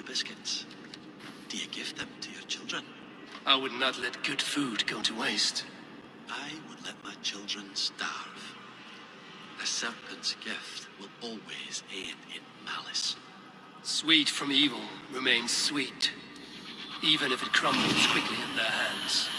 Biscuits. Do you give them to your children? I would not let good food go to waste. I would let my children starve. A serpent's gift will always end in malice. Sweet from evil remains sweet, even if it crumbles quickly in their hands.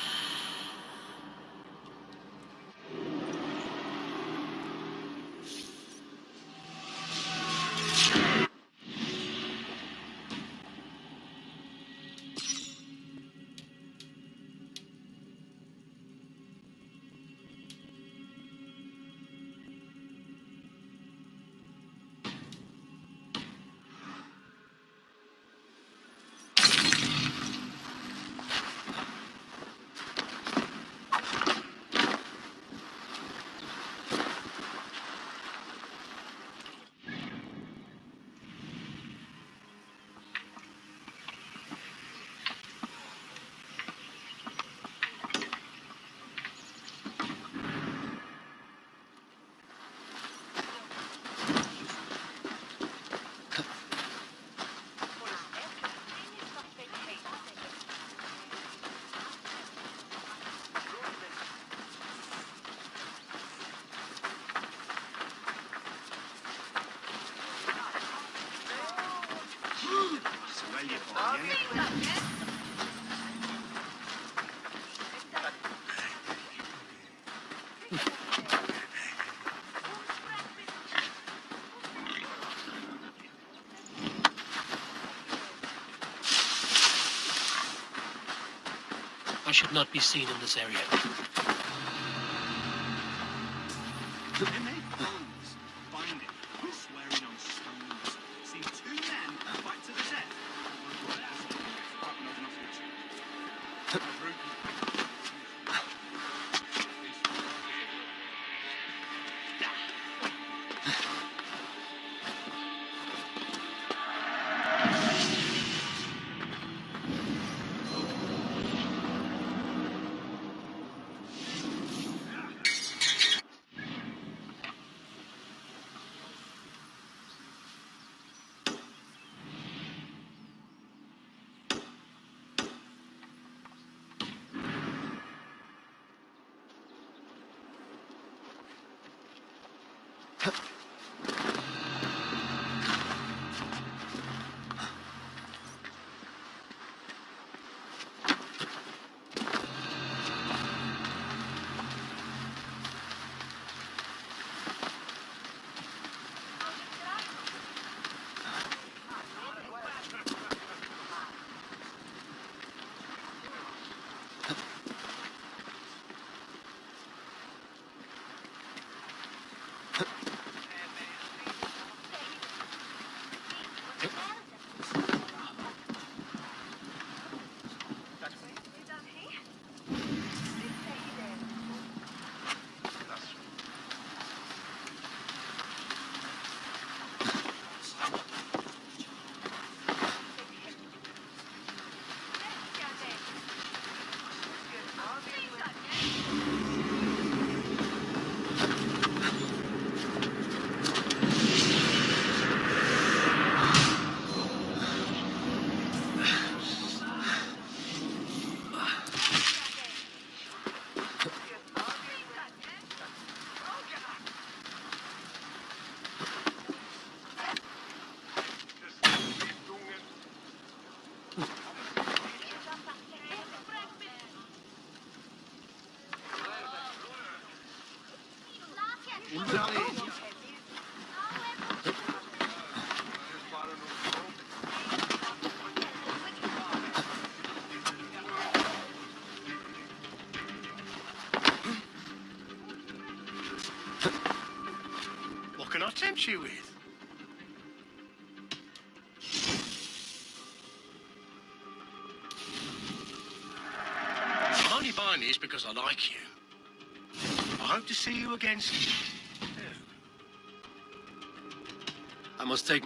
I should not be seen in this area. They made bones, binding, swearing on stones. See two men fight to the death. What can I tempt you with? I'm only buying this because I like you. I hope to see you again soon. I must take...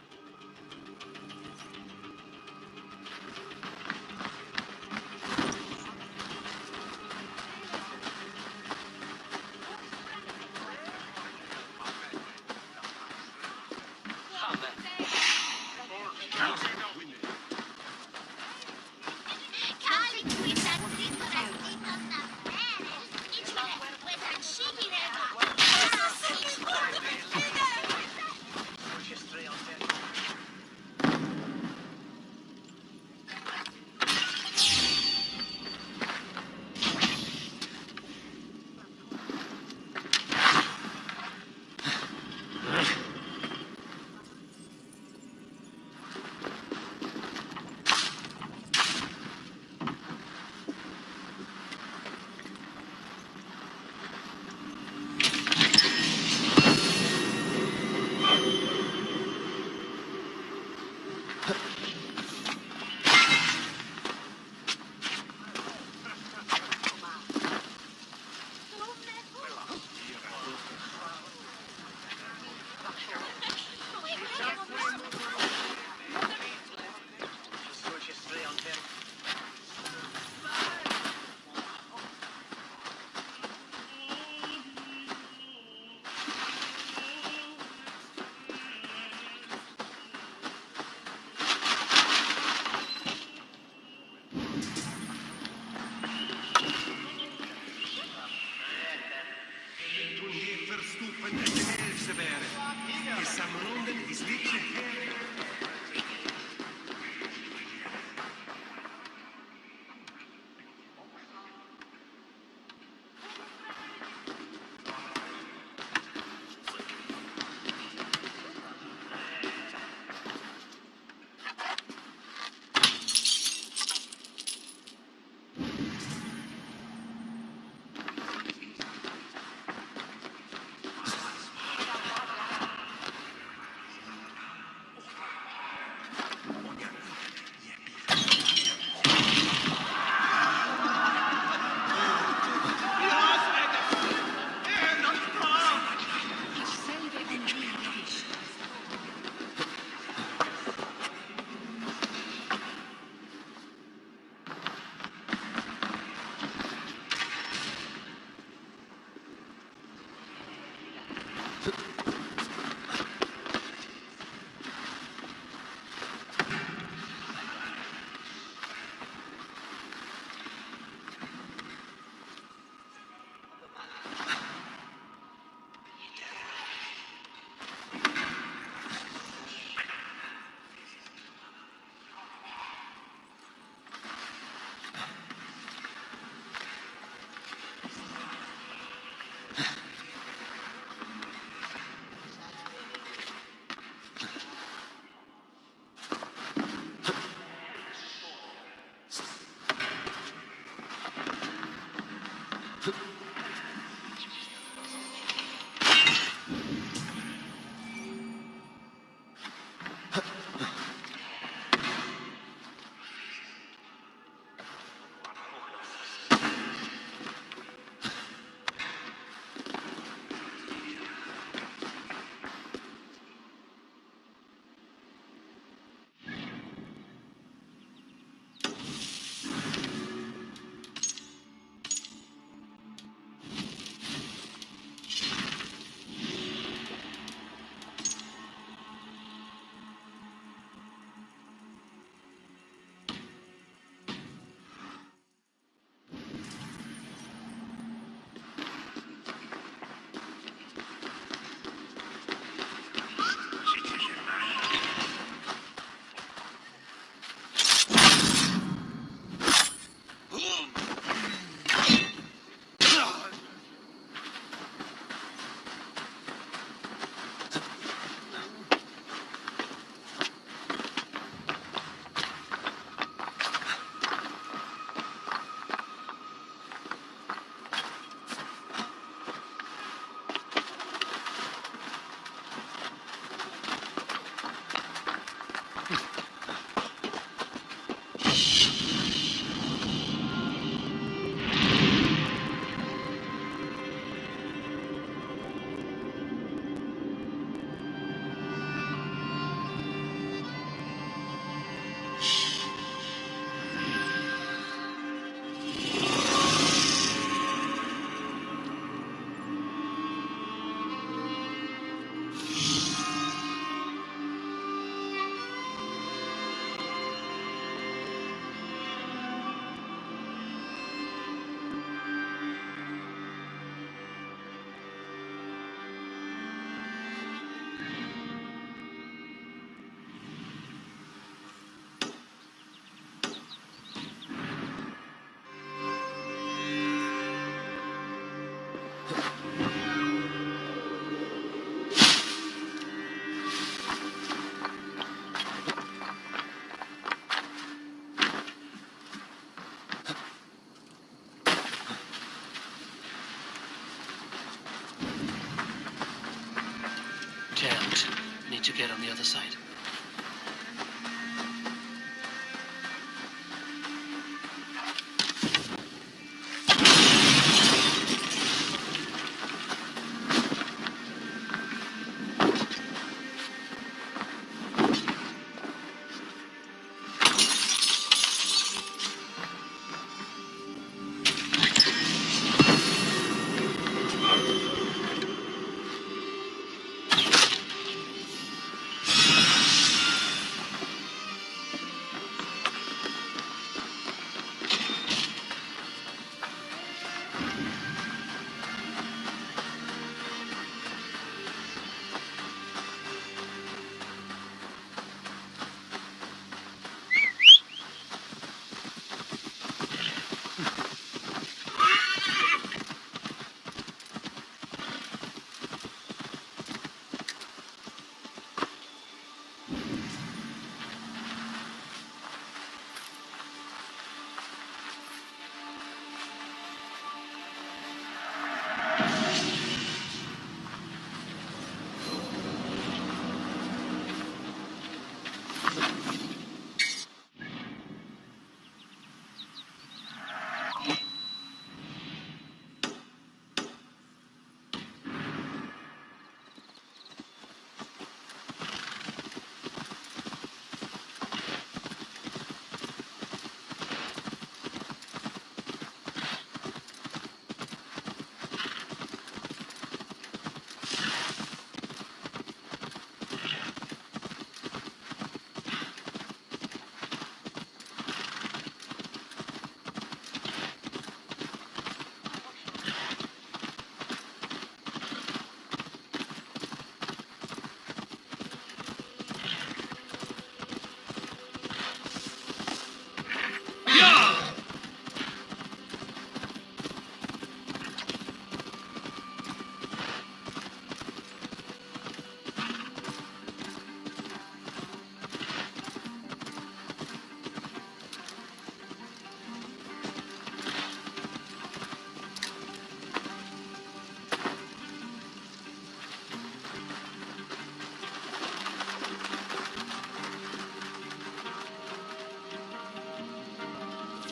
to get on the other side.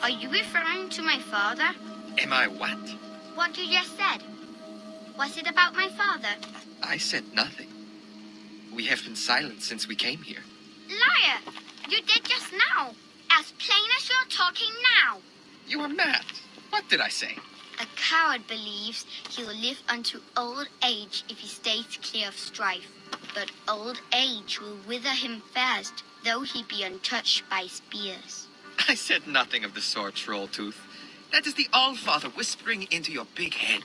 Are you referring to my father? Am I what? What you just said. Was it about my father? I said nothing. We have been silent since we came here. Liar! You did just now. As plain as you're talking now. You are mad. What did I say? A coward believes he will live unto old age if he stays clear of strife. But old age will wither him fast, though he be untouched by spears. I said nothing of the sort, Trolltooth. That is the Allfather whispering into your big head.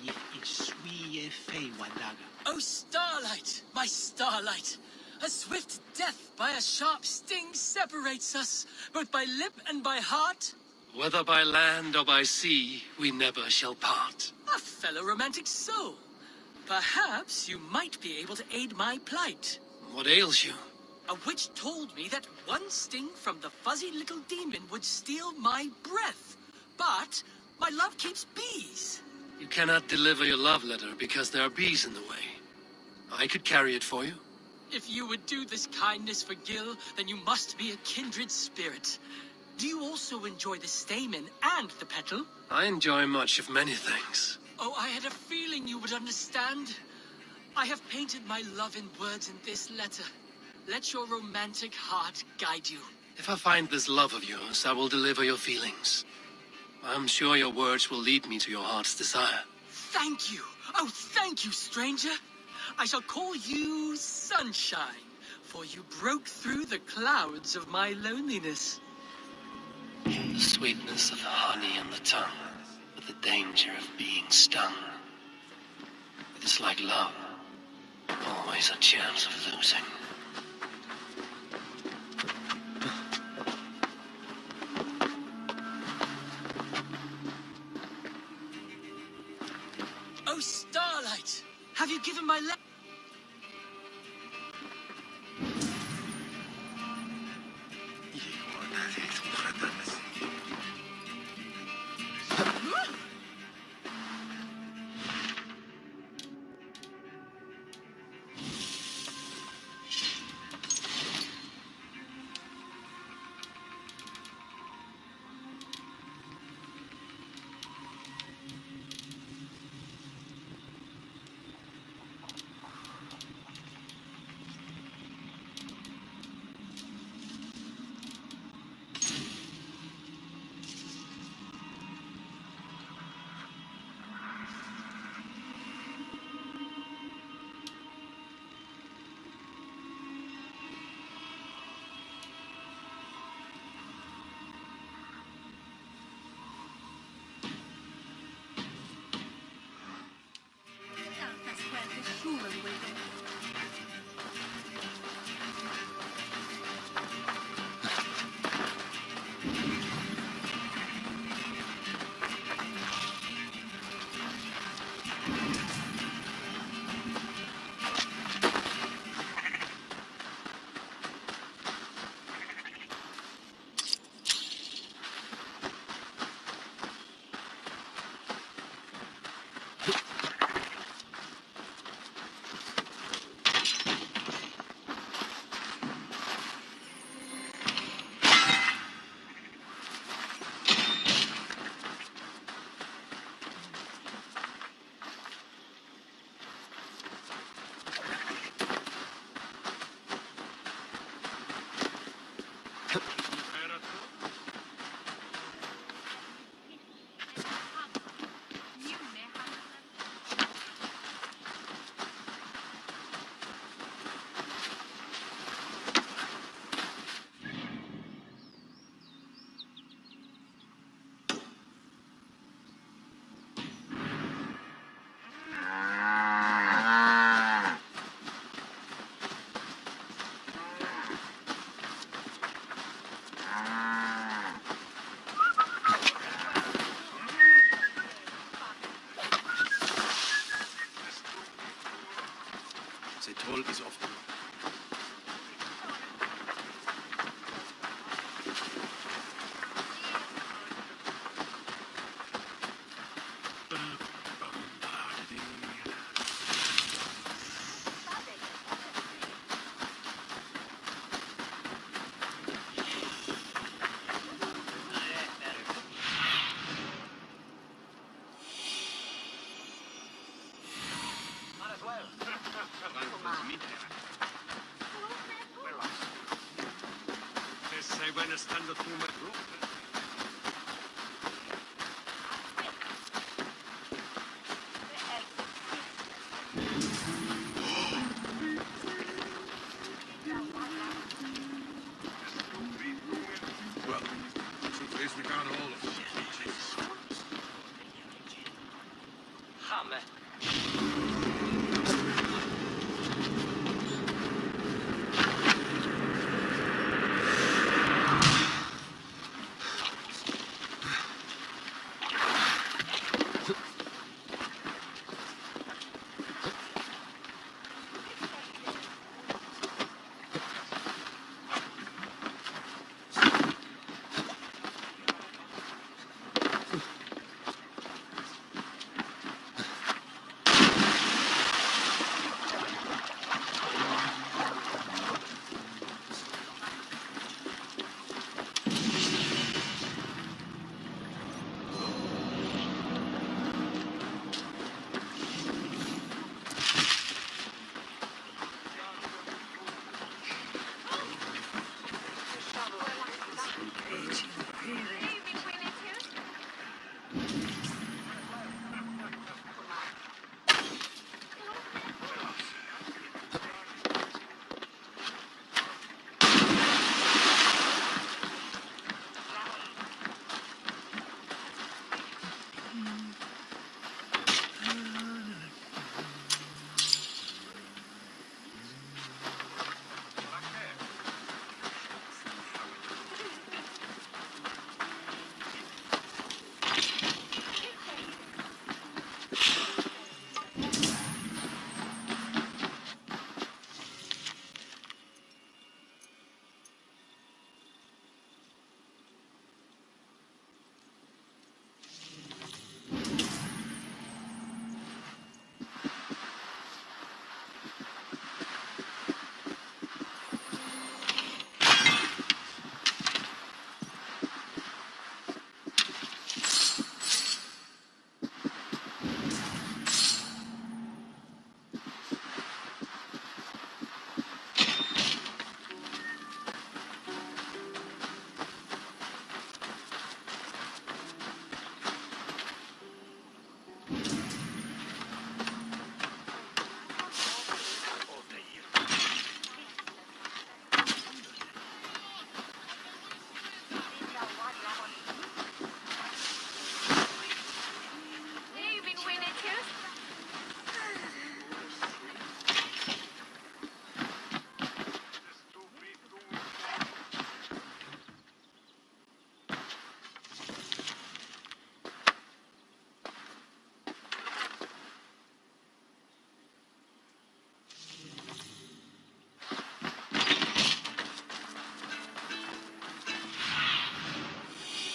yif ich swie fe wadaga. Oh, starlight, my starlight! A swift death by a sharp sting separates us, both by lip and by heart. Whether by land or by sea, we never shall part. A fellow romantic soul. Perhaps you might be able to aid my plight. What ails you? A witch told me that one sting from the fuzzy little demon would steal my breath. But my love keeps bees. You cannot deliver your love letter because there are bees in the way. I could carry it for you. If you would do this kindness for Gil, then you must be a kindred spirit. Do you also enjoy the stamen and the petal? I enjoy much of many things. Oh, I had a feeling you would understand. I have painted my love in words in this letter. Let your romantic heart guide you. If I find this love of yours, I will deliver your feelings. I'm sure your words will lead me to your heart's desire. Thank you. Oh, thank you, stranger. I shall call you Sunshine, for you broke through the clouds of my loneliness. The sweetness of the honey on the tongue, but the danger of being stung. It is like love, always a chance of losing. Oh, starlight! Have you given my letter? The toll is off.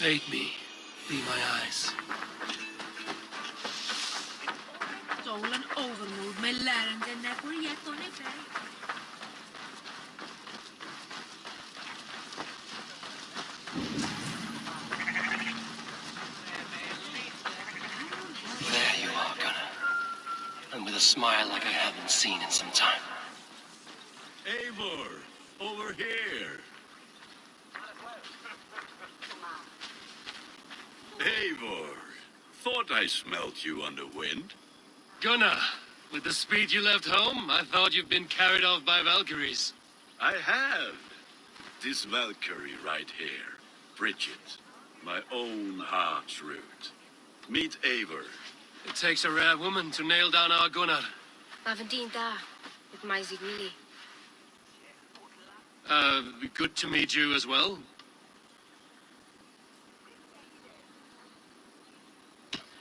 Aid me. Be my eyes. Stolen overmoed med læreren er på jetton i ferd. There you are, Gunnar. And with a smile like I haven't seen in some time. Eivor, over here. Eivor, thought I smelt you on the wind. Gunnar, with the speed you left home, I thought you'd been carried off by Valkyries. I have. This Valkyrie right here, Bridget, my own heart's root. Meet Eivor. It takes a rare woman to nail down our Gunnar. Avondien da, with my Zigmili. Good to meet you as well.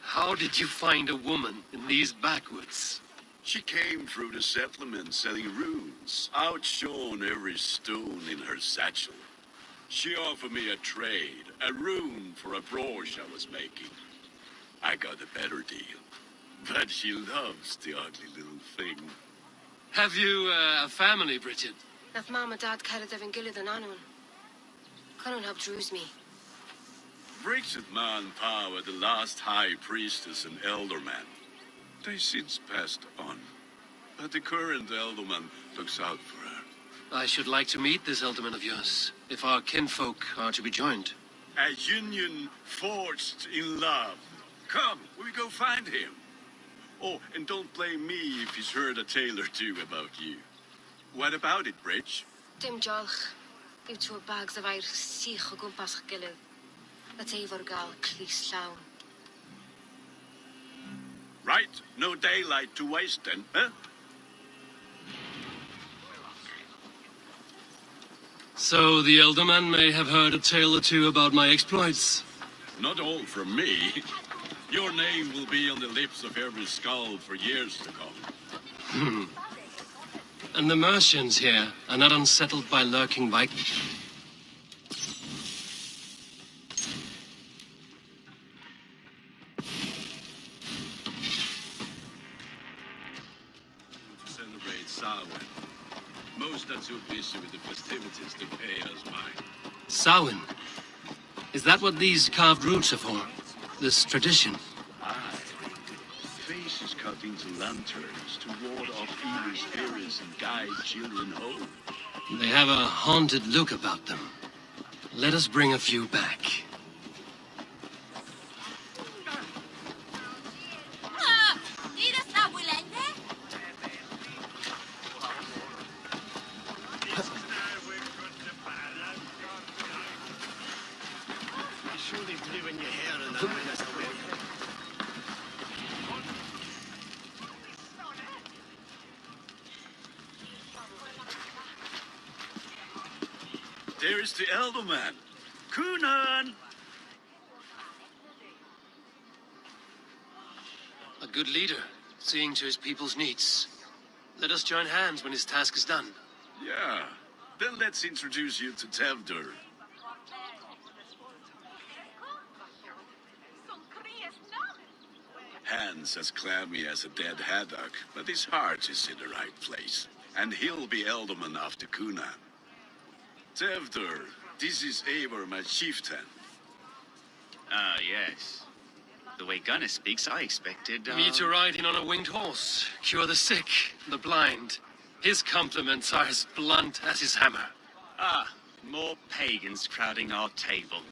How did you find a woman in these backwoods? She came through the settlement selling runes, outshone every stone in her satchel. She offered me a trade, a rune for a brooch I was making. I got a better deal, but she loves the ugly little thing. Have you a family, Bridget? Naf mom and dad carried Devin Gillid and Anun. Couldn't help druise me. Bridget Man-Pa were the last high priestess and elderman. They since passed on, but the current elderman looks out for her. I should like to meet this elderman of yours, if our kinfolk are to be joined. A union forged in love. Come, we go find him. Oh, and don't blame me if he's heard a tale or two about you. What about it, Bridge? Dim jolch. Give 2 bags of air sich o gwmpas Gillid. That's Eivor gal clis llawn. Right? No daylight to waste then, huh? So the Elderman may have heard a tale or two about my exploits. Not all from me. Your name will be on the lips of every skull for years to come. And the Mercians here are not unsettled by lurking Vikings. To celebrate Samhain. Most are too busy with the festivities to pay us mind. Samhain? Is that what these carved roots are for? This tradition? Aye. Faces cut into lanterns to ward off evil spirits and guide children home. They have a haunted look about them. Let us bring a few back. There is the Elderman. Kunan! A good leader, seeing to his people's needs. Let us join hands when his task is done. Yeah. Then let's introduce you to Tevdur. Hands as clammy as a dead haddock, but his heart is in the right place. And he'll be Elderman after Kunan. Tevdur, this is Eivor, my chieftain. Ah, yes. The way Gunnar speaks, I expected, Me to ride in on a winged horse, cure the sick, the blind. His compliments are as blunt as his hammer. Ah, more pagans crowding our table.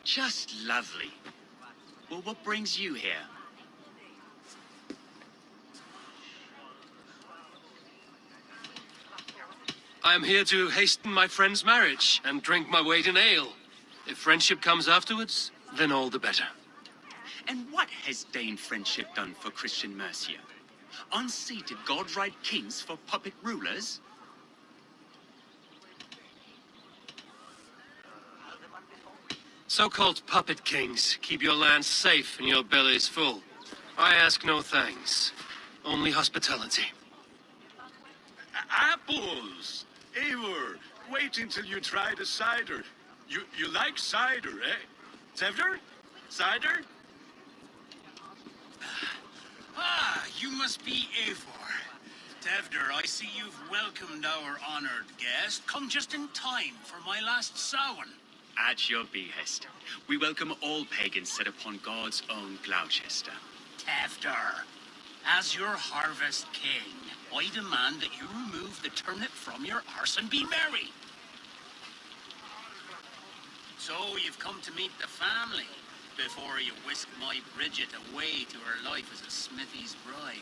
Just lovely. Well, what brings you here? I am here to hasten my friend's marriage and drink my weight in ale. If friendship comes afterwards, then all the better. And what has Dane friendship done for Christian Mercia? Unseated godride kings for puppet rulers? So-called puppet kings keep your lands safe and your bellies full. I ask no thanks, only hospitality. Apples! Eivor, wait until you try the cider. You like cider, eh? Tevdur? Cider? Ah, you must be Eivor. Tevdur, I see you've welcomed our honored guest. Come just in time for my last Samhain. At your behest. We welcome all pagans set upon God's own Gloucester. Tevdur, as your harvest king, I demand that you remove the turnip from your arse and be merry. So you've come to meet the family before you whisk my Bridget away to her life as a smithy's bride.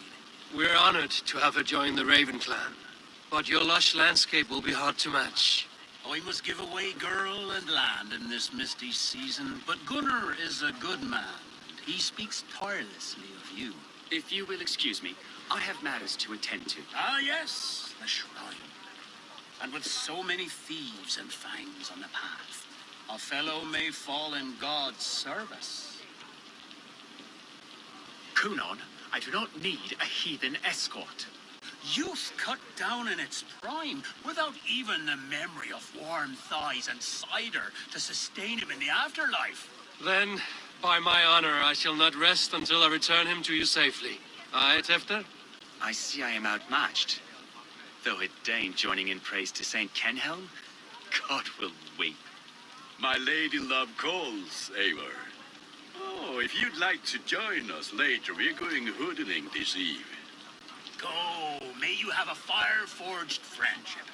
We're honored to have her join the Raven clan, but your lush landscape will be hard to match. I must give away girl and land in this misty season, but Gunnar is a good man, and he speaks tirelessly of you. If you will excuse me, I have matters to attend to. Ah, yes, the shrine. And with so many thieves and fangs on the path, a fellow may fall in God's service. Kunan, I do not need a heathen escort. Youth cut down in its prime, without even the memory of warm thighs and cider to sustain him in the afterlife. Then, by my honor, I shall not rest until I return him to you safely. Aye, Tefter? I see I am outmatched. Though a Dane joining in praise to Saint Kenhelm, God will weep. My lady love calls, Eivor. Oh, if you'd like to join us later, we're going hoodening this eve. Go, may you have a fire-forged friendship.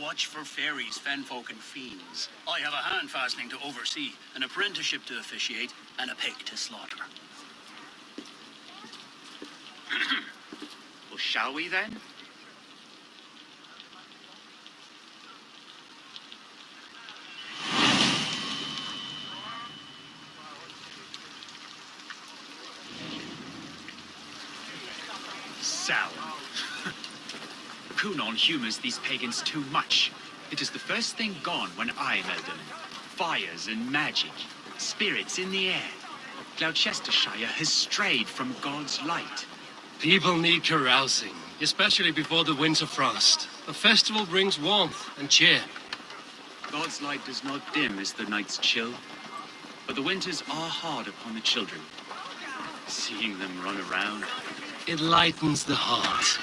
Watch for fairies, fenfolk, and fiends. I have a hand fastening to oversee, an apprenticeship to officiate, and a pig to slaughter. Well, shall we then? Sal. Kunon humors these pagans too much. It is the first thing gone when I meld them. Fires and magic, spirits in the air. Gloucestershire has strayed from God's light. People need carousing, especially before the winter frost. A festival brings warmth and cheer. God's light does not dim as the nights chill, but the winters are hard upon the children. Seeing them run around, It lightens the heart.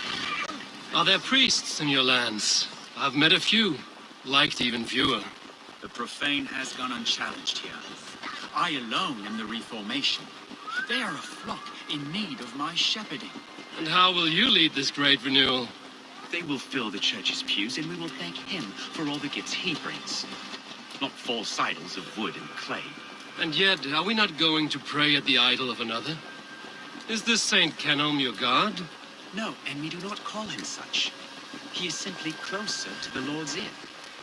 Are there priests in your lands? I've met a few, liked even fewer. the profane has gone unchallenged here. I alone am the reformation. They are a flock in need of my shepherding. And how will you lead this great renewal? They will fill the church's pews, and we will thank him for all the gifts he brings. Not false idols of wood and clay. And yet, are we not going to pray at the idol of another? Is this Saint Kenelm your god? No, and we do not call him such. He is simply closer to the Lord's ear.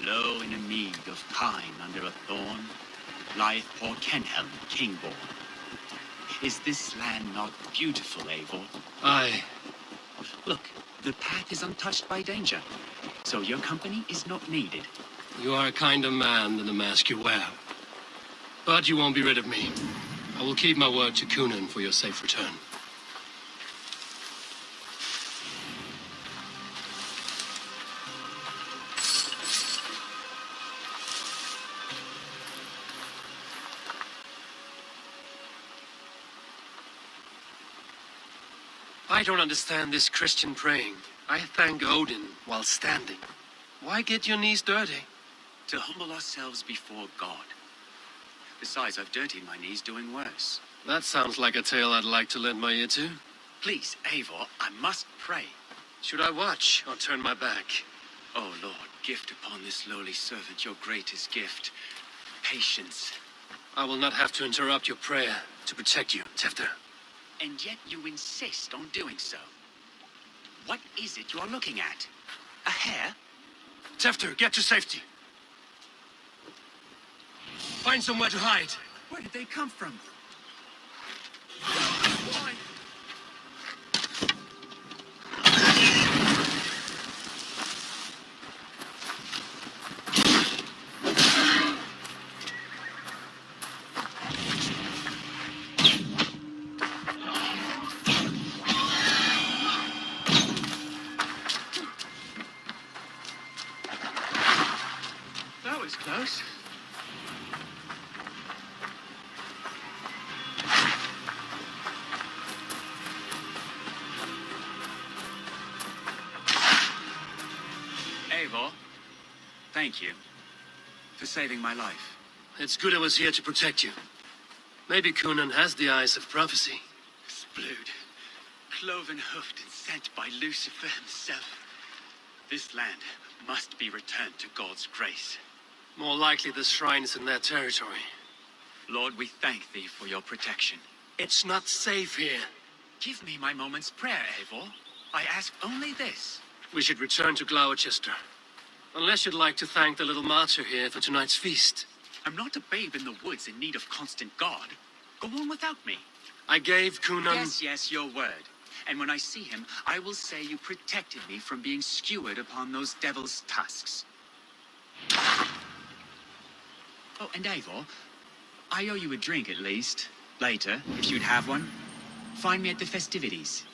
Low in a mead of pine under a thorn, lieth poor Kenhelm, king-born. Is this land not beautiful, Eivor? Aye. Look, the path is untouched by danger, so your company is not needed. You are a kinder man than the mask you wear. But you won't be rid of me. I will keep my word to Kunan for your safe return. I don't understand this Christian praying. I thank Odin while standing. Why get your knees dirty? To humble ourselves before God. Besides, I've dirtied my knees doing worse. That sounds like a tale I'd like to lend my ear to. Please, Eivor, I must pray. Should I watch or turn my back? Oh, Lord, gift upon this lowly servant your greatest gift. Patience. I will not have to interrupt your prayer to protect you, Tefter. And yet you insist on doing so. What is it you are looking at? A hare? Tefter, get to safety. Find somewhere to hide. Where did they come from? That was close. Eivor, thank you for saving my life. It's good I was here to protect you. Maybe Kunan has the eyes of prophecy. Splood, cloven-hoofed and sent by Lucifer himself. This land must be returned to God's grace. More likely the shrine is in their territory. Lord, we thank thee for your protection. It's not safe here. Give me my moment's prayer, Eivor. I ask only this. We should return to Gloucester. Unless you'd like to thank the little martyr here for tonight's feast. I'm not a babe in the woods in need of constant guard. Go on without me. I gave Kunan... Yes, your word. And when I see him, I will say you protected me from being skewered upon those devil's tusks. Oh, and Eivor, I owe you a drink at least. Later, if you'd have one. Find me at the festivities.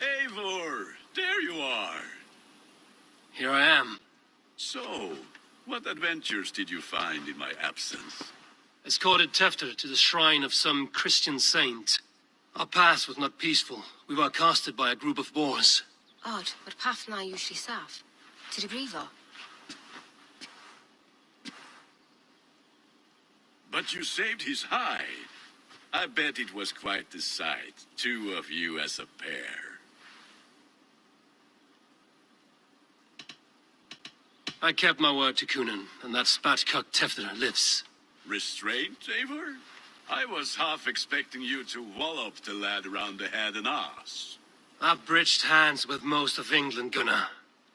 Eivor, there you are. Here I am. So, what adventures did you find in my absence? Escorted Tefter to the shrine of some Christian saint. Our path was not peaceful. We were accosted by a group of boars. Odd, but path now usually safe. To the Grievo. But you saved his hide. I bet it was quite the sight, two of you as a pair. I kept my word to Kunin, and that spatcock Tefter lives. Restraint, Eivor? I was half expecting you to wallop the lad around the head and ass. I've bridged hands with most of England, Gunnar.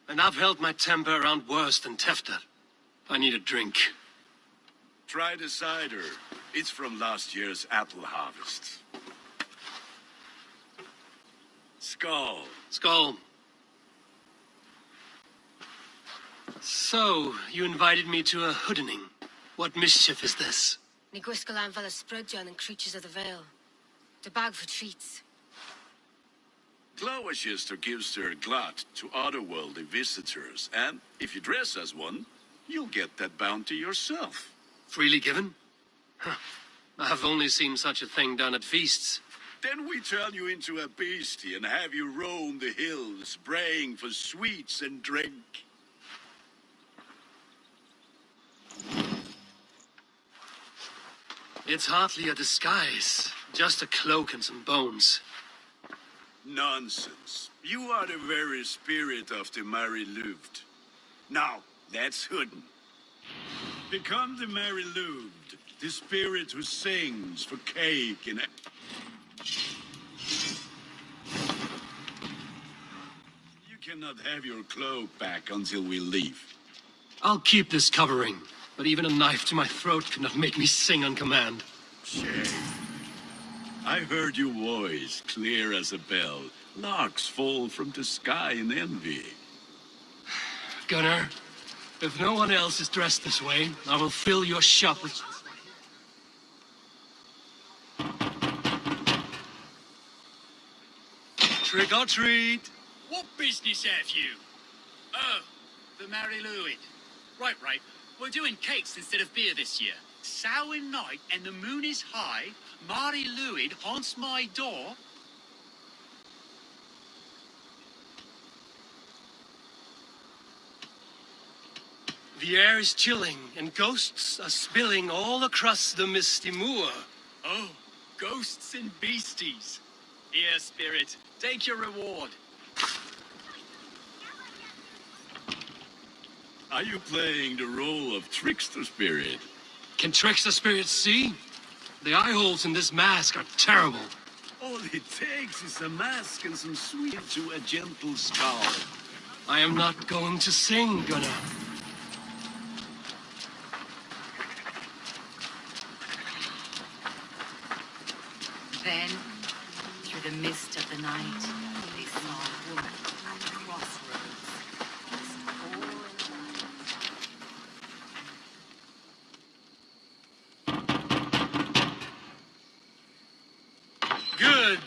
And I've held my temper around worse than Tefter. I need a drink. Try the cider. It's from last year's apple harvest. Skull. Skull. So, you invited me to a hoodening. What mischief is this? Niguiscal Anvil Sprudjon and creatures of the Vale. The bag for treats. Glowachester gives their glut to otherworldly visitors, and if you dress as one, you'll get that bounty yourself. Freely given? Huh. I've only seen such a thing done at feasts. Then we turn you into a beastie and have you roam the hills, braying for sweets and drink. It's hardly a disguise, just a cloak and some bones. Nonsense. You are the very spirit of the Mary Louved. Now, that's Hooden. Become the Mary Louved, the spirit who sings for cake and... You cannot have your cloak back until we leave. I'll keep this covering, but even a knife to my throat could not make me sing on command. Shame. I heard your voice, clear as a bell. Larks fall from the sky in envy. Gunnar, if no one else is dressed this way, I will fill your shop with... Trick or treat! What business have you? Oh, the Mary Louid. Right. We're doing cakes instead of beer this year. Samhain night and the moon is high. Mary Louid haunts my door. The air is chilling, and ghosts are spilling all across the misty moor. Oh, ghosts and beasties. Here, spirit, take your reward. Are you playing the role of trickster spirit? Can trickster spirits see? The eye holes in this mask are terrible. All it takes is a mask and some sweet to a gentle skull. I am not going to sing, Gunnar. Then, through the mist of the night, they saw a woman at the crossroads. Good.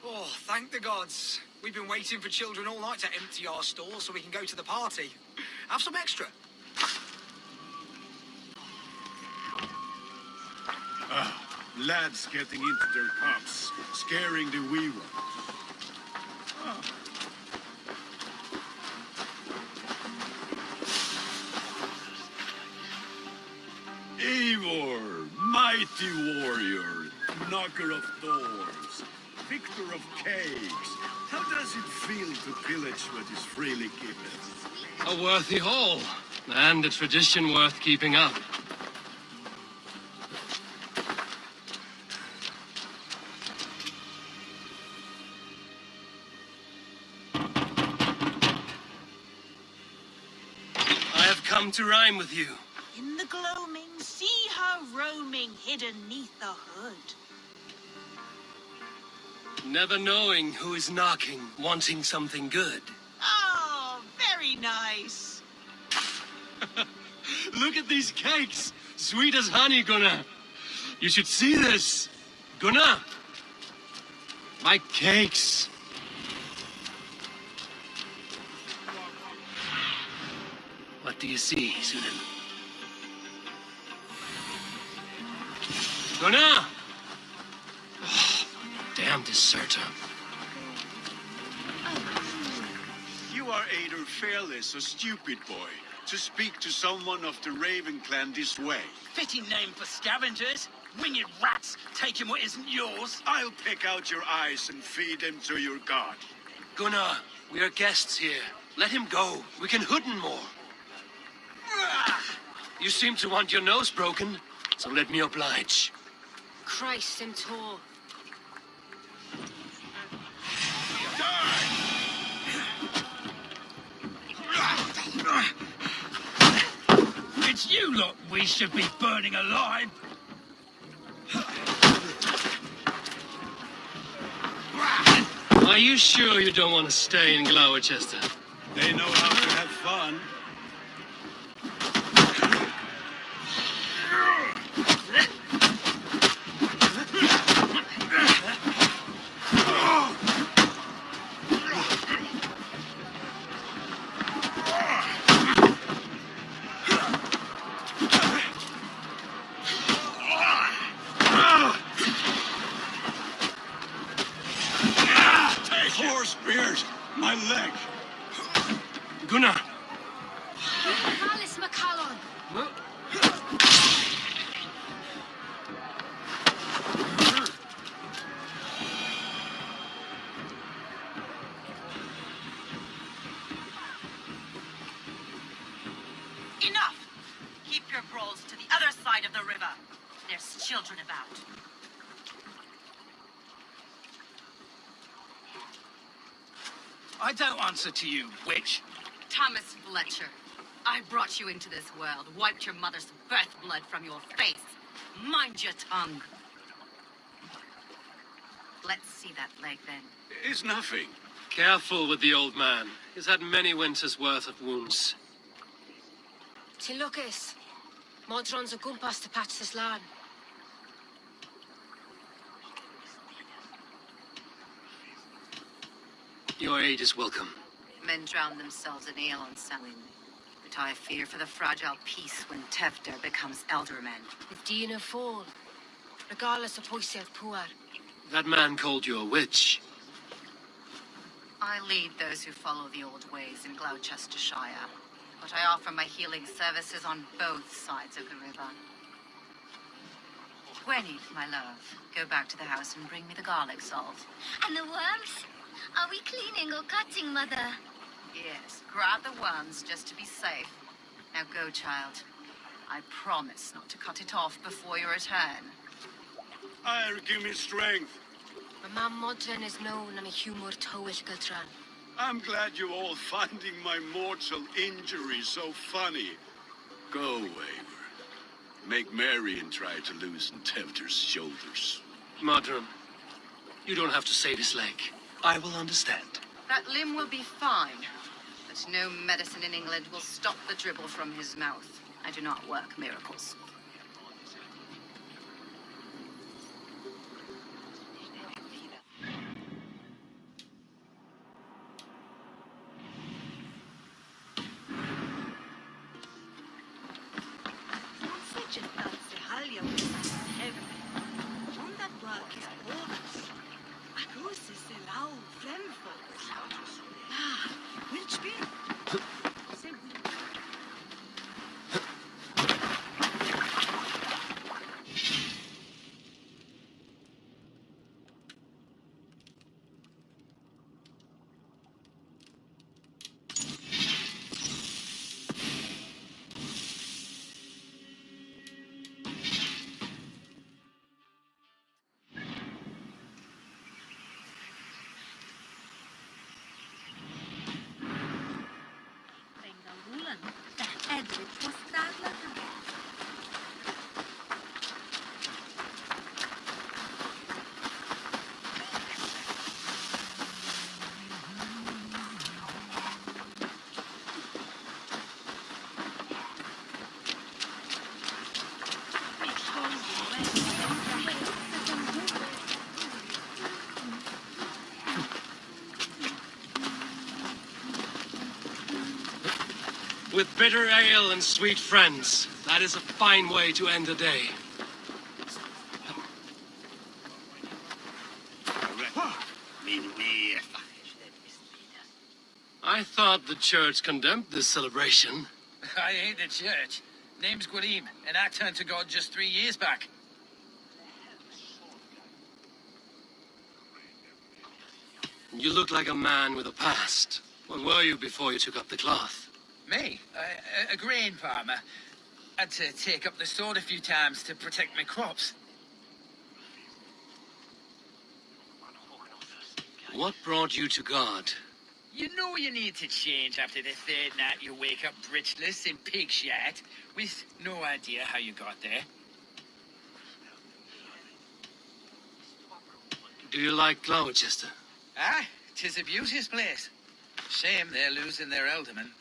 Oh, thank the gods. We've been waiting for children all night to empty our stalls so we can go to the party. Have some extra. Lads getting into their pubs, scaring the wee ones. Eivor, mighty warrior, knocker of doors, victor of cakes. How does it feel to pillage what is freely given? A worthy haul, and a tradition worth keeping up. I have come to rhyme with you. In the gloaming, see her roaming hidden neath the hood. Never knowing who is knocking, wanting something good. Oh, very nice. Look at these cakes! Sweet as honey, Gunnar. You should see this. Gunnar! My cakes. What do you see, Sunan? Gunnar! Oh, damn deserter. You are Einar Fairless, a stupid boy, to speak to someone of the Raven clan this way. Fitting name for scavengers. Winged rats taking what isn't yours. I'll pick out your eyes and feed them to your god. Gunnar, we are guests here. Let him go. We can hood him more. You seem to want your nose broken, so let me oblige. Christ, him tall. It's you lot we should be burning alive. Are you sure you don't want to stay in Gloucester? They know how to have fun. Four spears! My leg! Gunnar! Alice McCallum. Enough! Keep your brawls to the other side of the river. There's children about. I don't answer to you, witch. Thomas Fletcher, I brought you into this world, wiped your mother's birth blood from your face. Mind your tongue. Let's see that leg then. It's nothing. Careful with the old man. He's had many winters' worth of wounds. Till Lucas. Modron's a gumpas to patch this land. Your aid is welcome. Men drown themselves in ale on Samhain. But I fear for the fragile peace when Tevder becomes elderman. If Dina fall, regardless of poisef poor. That man called you a witch. I lead those who follow the old ways in Gloucestershire, but I offer my healing services on both sides of the river. Gwenny, my love, go back to the house and bring me the garlic salt. And the worms? Are we cleaning or cutting, Mother? Yes, grab the worms just to be safe. Now go, child. I promise not to cut it off before your return. I'll give me strength. My mam Modron is known and a humor towish Kvitrafn. I'm glad you all finding my mortal injury so funny. Go, Einar. Make merry and try to loosen Tevder's shoulders. Modron, you don't have to save his leg. I will understand. That limb will be fine, but no medicine in England will stop the dribble from his mouth. I do not work miracles. Selvik was that With bitter ale and sweet friends, that is a fine way to end a day. I thought the church condemned this celebration. I ain't the church. Name's Gwalim, and I turned to God just 3 years back. You look like a man with a past. When were you before you took up the cloth? Me? A grain farmer. Had to take up the sword a few times to protect my crops. What brought you to God? You know you need to change after the third night you wake up britchless in pig shit, with no idea how you got there. Do you like Gloucester? Ah, 'tis a beauteous place. Shame they're losing their alderman.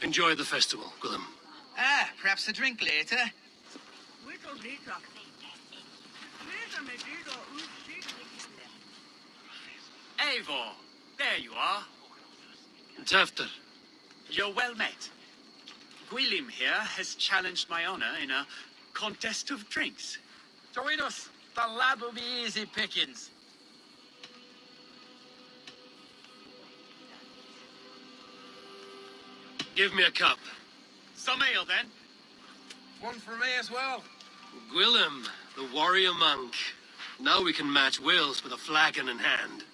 Enjoy the festival, Gwilym. Ah, perhaps a drink later. Eivor, there you are. Tefter. You're well met. Gwilym here has challenged my honor in a contest of drinks. Join us. The lad will be easy pickings. Give me a cup. Some ale, then. One for me as well. Gwilym, the warrior monk. Now we can match wills with a flagon in hand.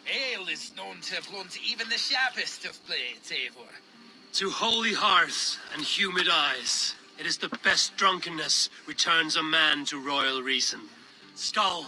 Ale is known to blunt even the sharpest of blades, Eivor. To holy hearths and humid eyes, it is the best drunkenness returns a man to royal reason. Skull.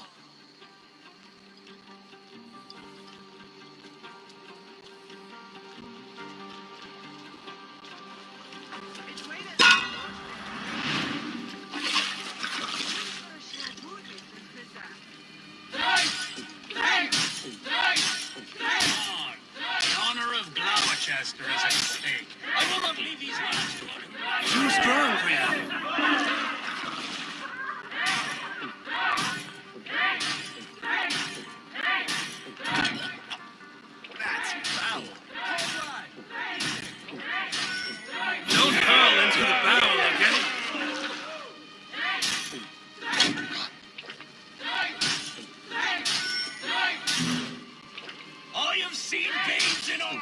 Jesper is at stake. I will not leave these lands to him. Too strong for you. That's foul. Don't hurl into the barrel again. I have seen babes in old.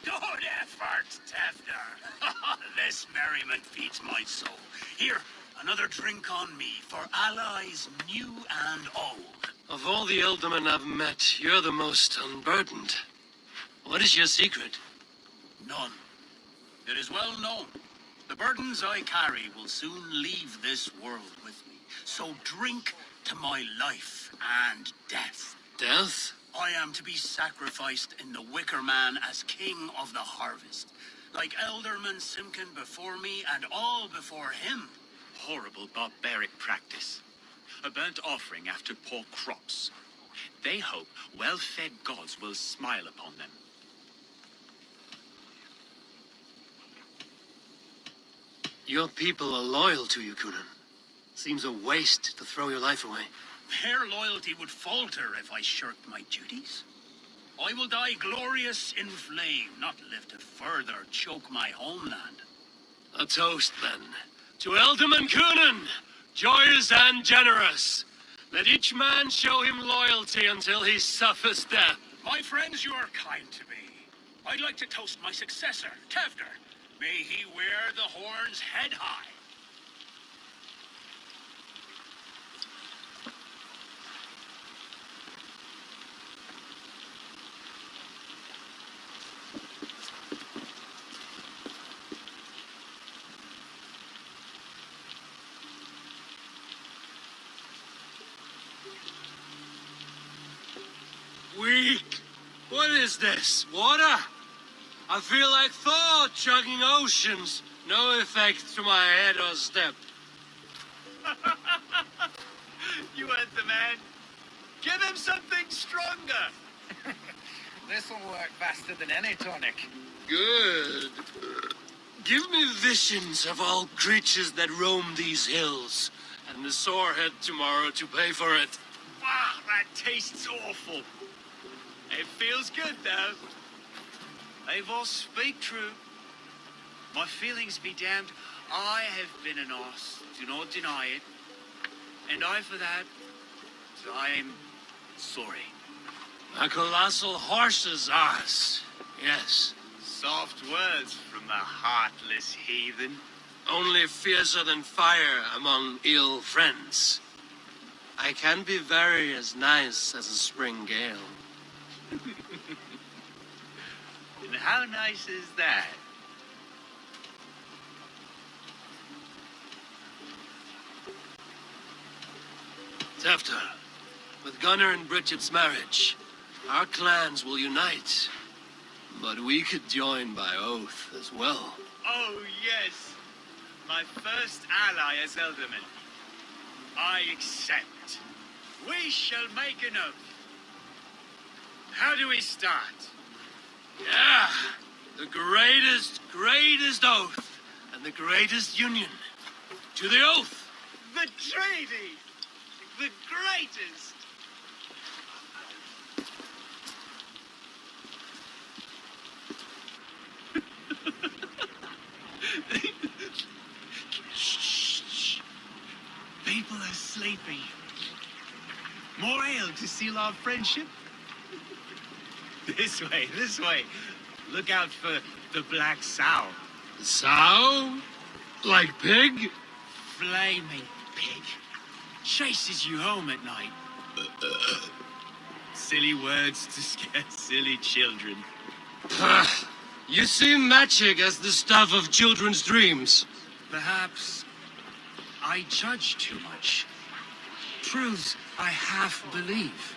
Good effort, Tefter. This merriment feeds my soul. Here, another drink on me for allies new and old. Of all the ealdormen I've met, you're the most unburdened. What is your secret? None. It is well known. The burdens I carry will soon leave this world with me. So drink to my life and death. Death? I am to be sacrificed in the Wicker Man as king of the harvest. Like Elderman Simkin before me and all before him. Horrible barbaric practice. A burnt offering after poor crops. They hope well-fed gods will smile upon them. Your people are loyal to you, Kunan. Seems a waste to throw your life away. Their loyalty would falter if I shirked my duties. I will die glorious in flame, not live to further choke my homeland. A toast, then. To Eldam and Kunan, joyous and generous. Let each man show him loyalty until he suffers death. My friends, you are kind to me. I'd like to toast my successor, Tevder. May he wear the horns head high. Weak. What is this? Water? I feel like Thor chugging oceans. No effect to my head or step. You heard the man. Give him something stronger. This'll work faster than any tonic. Good. Give me visions of all creatures that roam these hills, and the sorehead tomorrow to pay for it. Wow, that tastes awful. It feels good, though. They all speak true. My feelings be damned. I have been an arse. Do not deny it. And I, for that, I'm sorry. A colossal horse's arse. Yes. Soft words from the heartless heathen. Only fiercer than fire among ill friends. I can be very as nice as a spring gale. And how nice is that? Tevder, with Gunnar and Bridget's marriage, our clans will unite. But we could join by oath as well. Oh, yes. My first ally as Elderman. I accept. We shall make an oath. How do we start? Yeah, the greatest oath, and the greatest union. To the oath! The treaty! The greatest! Shh. People are sleeping. More ale to seal our friendship? This way. Look out for the black sow. Sow? Like pig? Flaming pig. Chases you home at night. Silly words to scare silly children. You see magic as the stuff of children's dreams. Perhaps I judge too much. Proves I half believe.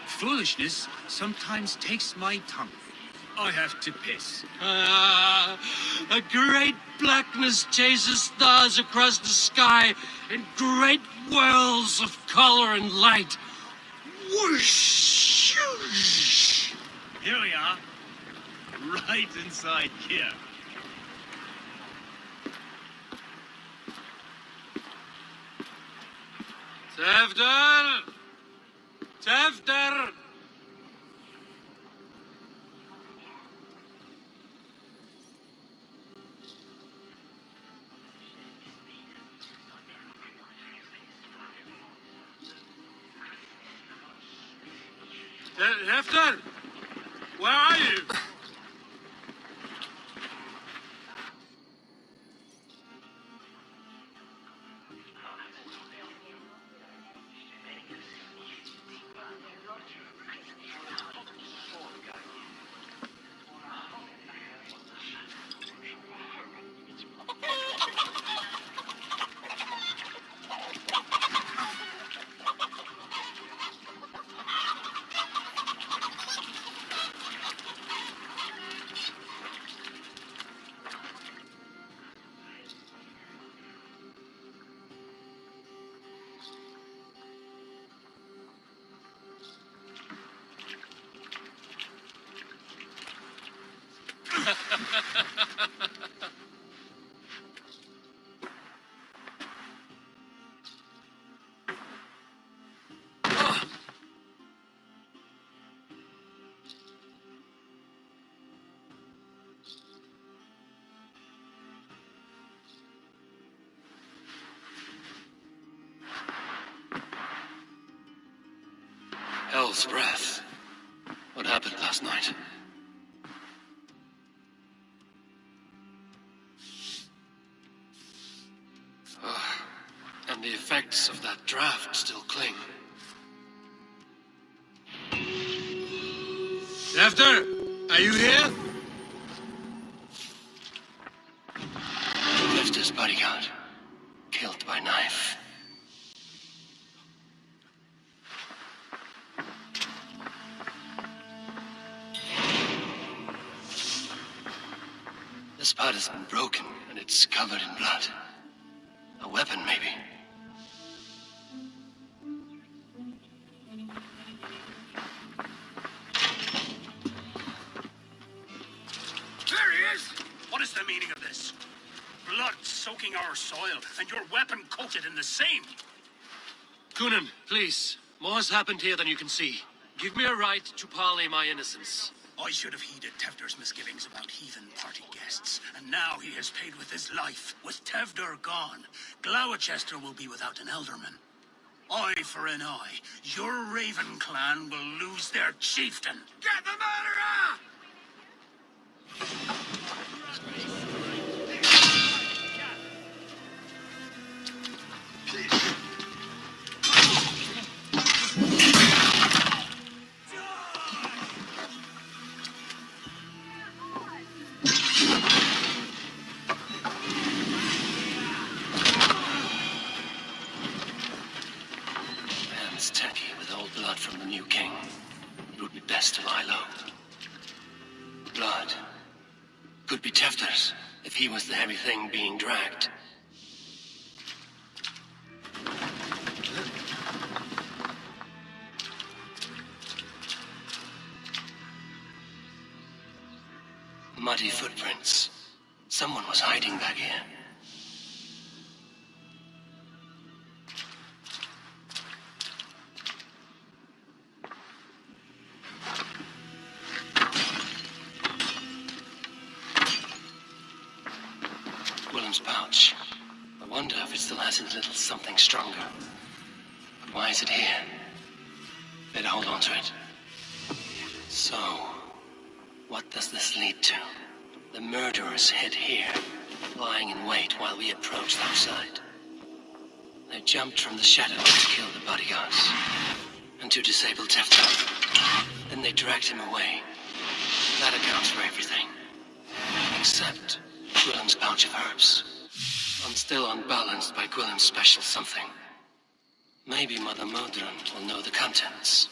Foolishness sometimes takes my tongue. I have to piss. A great blackness chases stars across the sky in great whirls of color and light. Whoosh! Here we are. Right inside here. Tevder! Tevder! Tevder! Where are you? Hell's breath. What happened last night? And the effects of that draft still cling. After, are you here? Lifter's bodyguard, killed by knife. This part has been broken, and it's covered in blood. A weapon, maybe. There he is! What is the meaning of this? Blood soaking our soil, and your weapon coated in the same. Kunin, please. More has happened here than you can see. Give me a right to parley my innocence. I should have heeded Tevder's misgivings about heathen party guests, and now he has paid with his life. With Tevder gone, Gloucester will be without an elderman. Eye for an eye. Your Raven clan will lose their chieftain. Get the murderer! Hands tacky with old blood from the new king. It would be best to lie low. Blood. Could be Tefter's, if he was the heavy thing being dragged. Muddy footprints. Someone was hiding back here. Willem's pouch. I wonder if it still has his little something stronger. But why is it here? Better hold on to it. So, what does this lead to? The murderers hid here, lying in wait while we approached outside. They jumped from the shadows to kill the bodyguards, and to disable Tefter. Then they dragged him away. That accounts for everything. Except Gwillem's pouch of herbs. I'm still unbalanced by Gwillem's special something. Maybe Mother Modron will know the contents.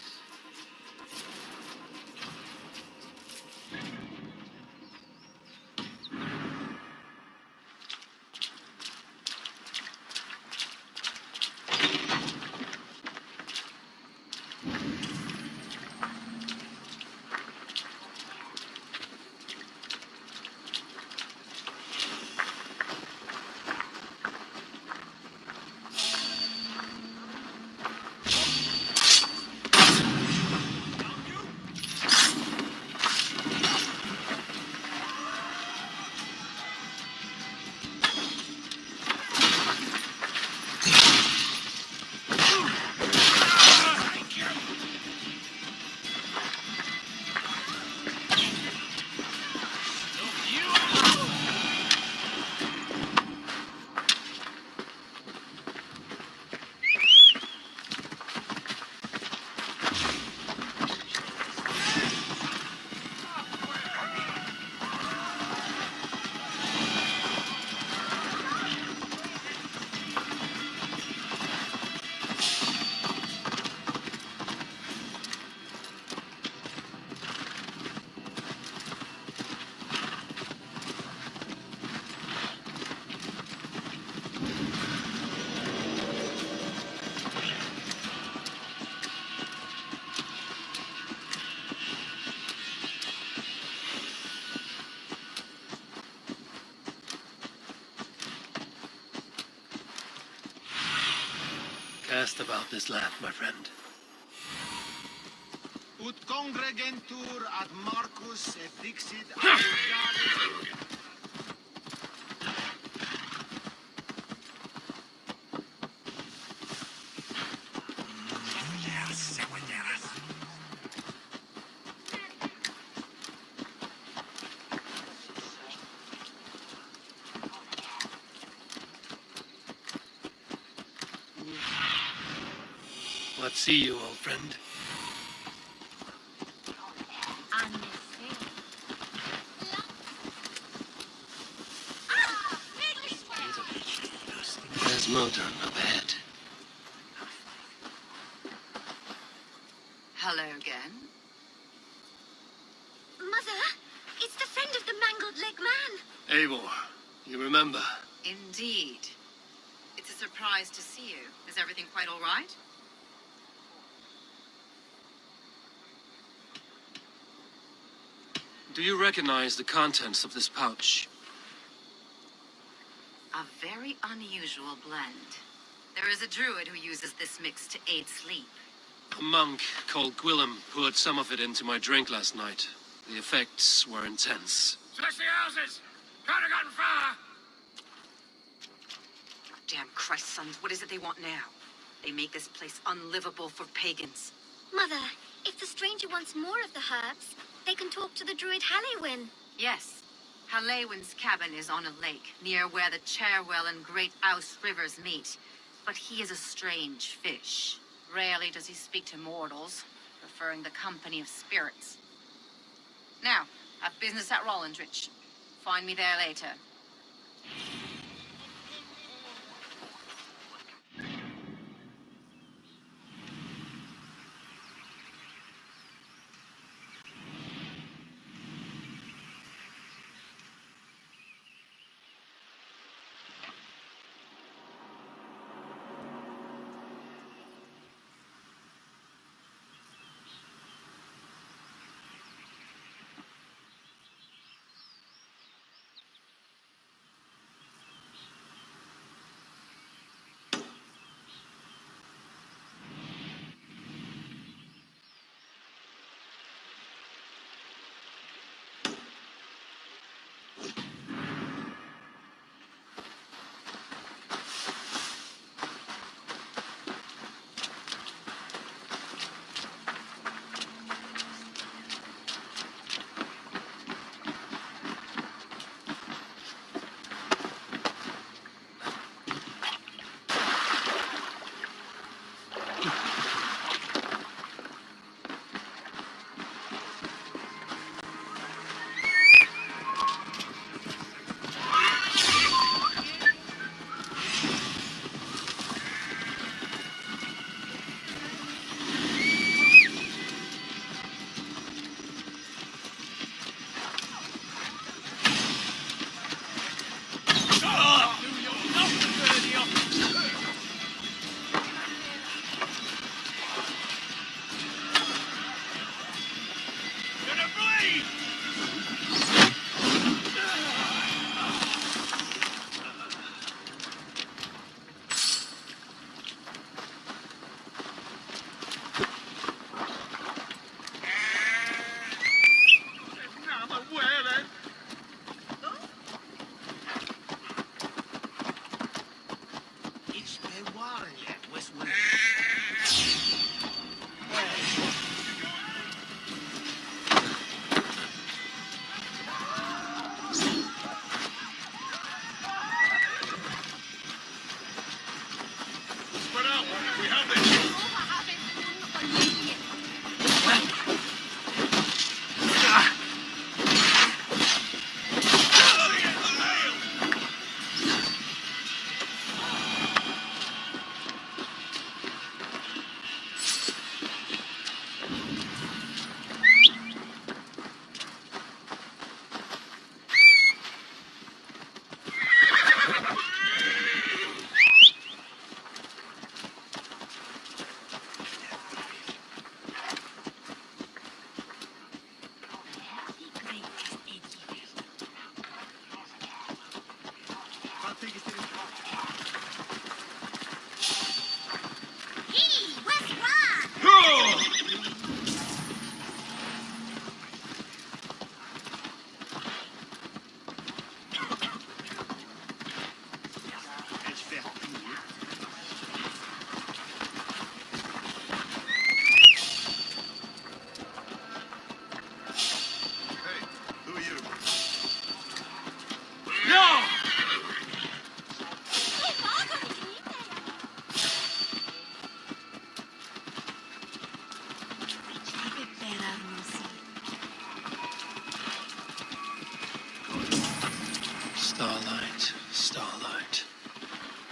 Cast about this land, my friend. Ut congregentur ad Marcus et dixit ad See you, old friend. There's Modron up ahead. Hello again. Mother, it's the friend of the mangled leg man. Eivor, you remember? Indeed. It's a surprise to see you. Is everything quite all right? Do you recognize the contents of this pouch? A very unusual blend. There is a druid who uses this mix to aid sleep. A monk called Gwillem poured some of it into my drink last night. The effects were intense. Search the houses! Can't have gotten far! Damn Christ, sons, what is it they want now? They make this place unlivable for pagans. Mother, if the stranger wants more of the herbs, they can talk to the druid Halewin. Yes. Halewin's cabin is on a lake, near where the Cherwell and Great Ouse rivers meet. But he is a strange fish. Rarely does he speak to mortals, preferring the company of spirits. Now, have business at Rollendrich. Find me there later.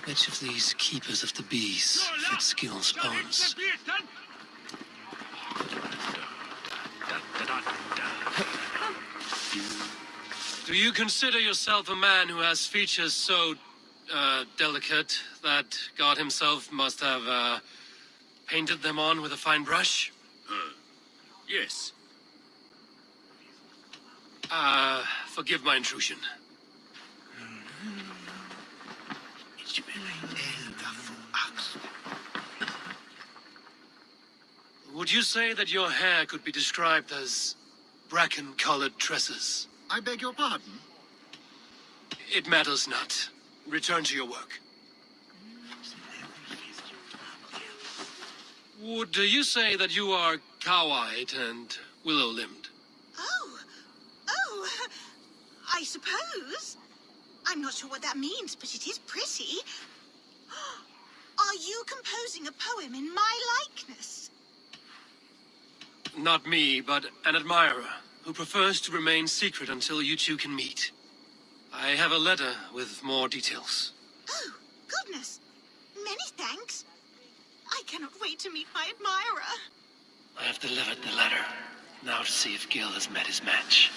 Which of these keepers of the bees fit skill's bones? Do you consider yourself a man who has features so, delicate that God himself must have, painted them on with a fine brush? Yes. Forgive my intrusion. Would you say that your hair could be described as bracken-colored tresses? I beg your pardon? It matters not. Return to your work. Would you say that you are cow-eyed and willow-limbed? Oh, I suppose. I'm not sure what that means, but it is pretty. Are you composing a poem in my likeness? Not me, but an admirer who prefers to remain secret until you two can meet. I have a letter with more details. Oh, goodness. Many thanks. I cannot wait to meet my admirer. I have delivered the letter. Now to see if Gil has met his match.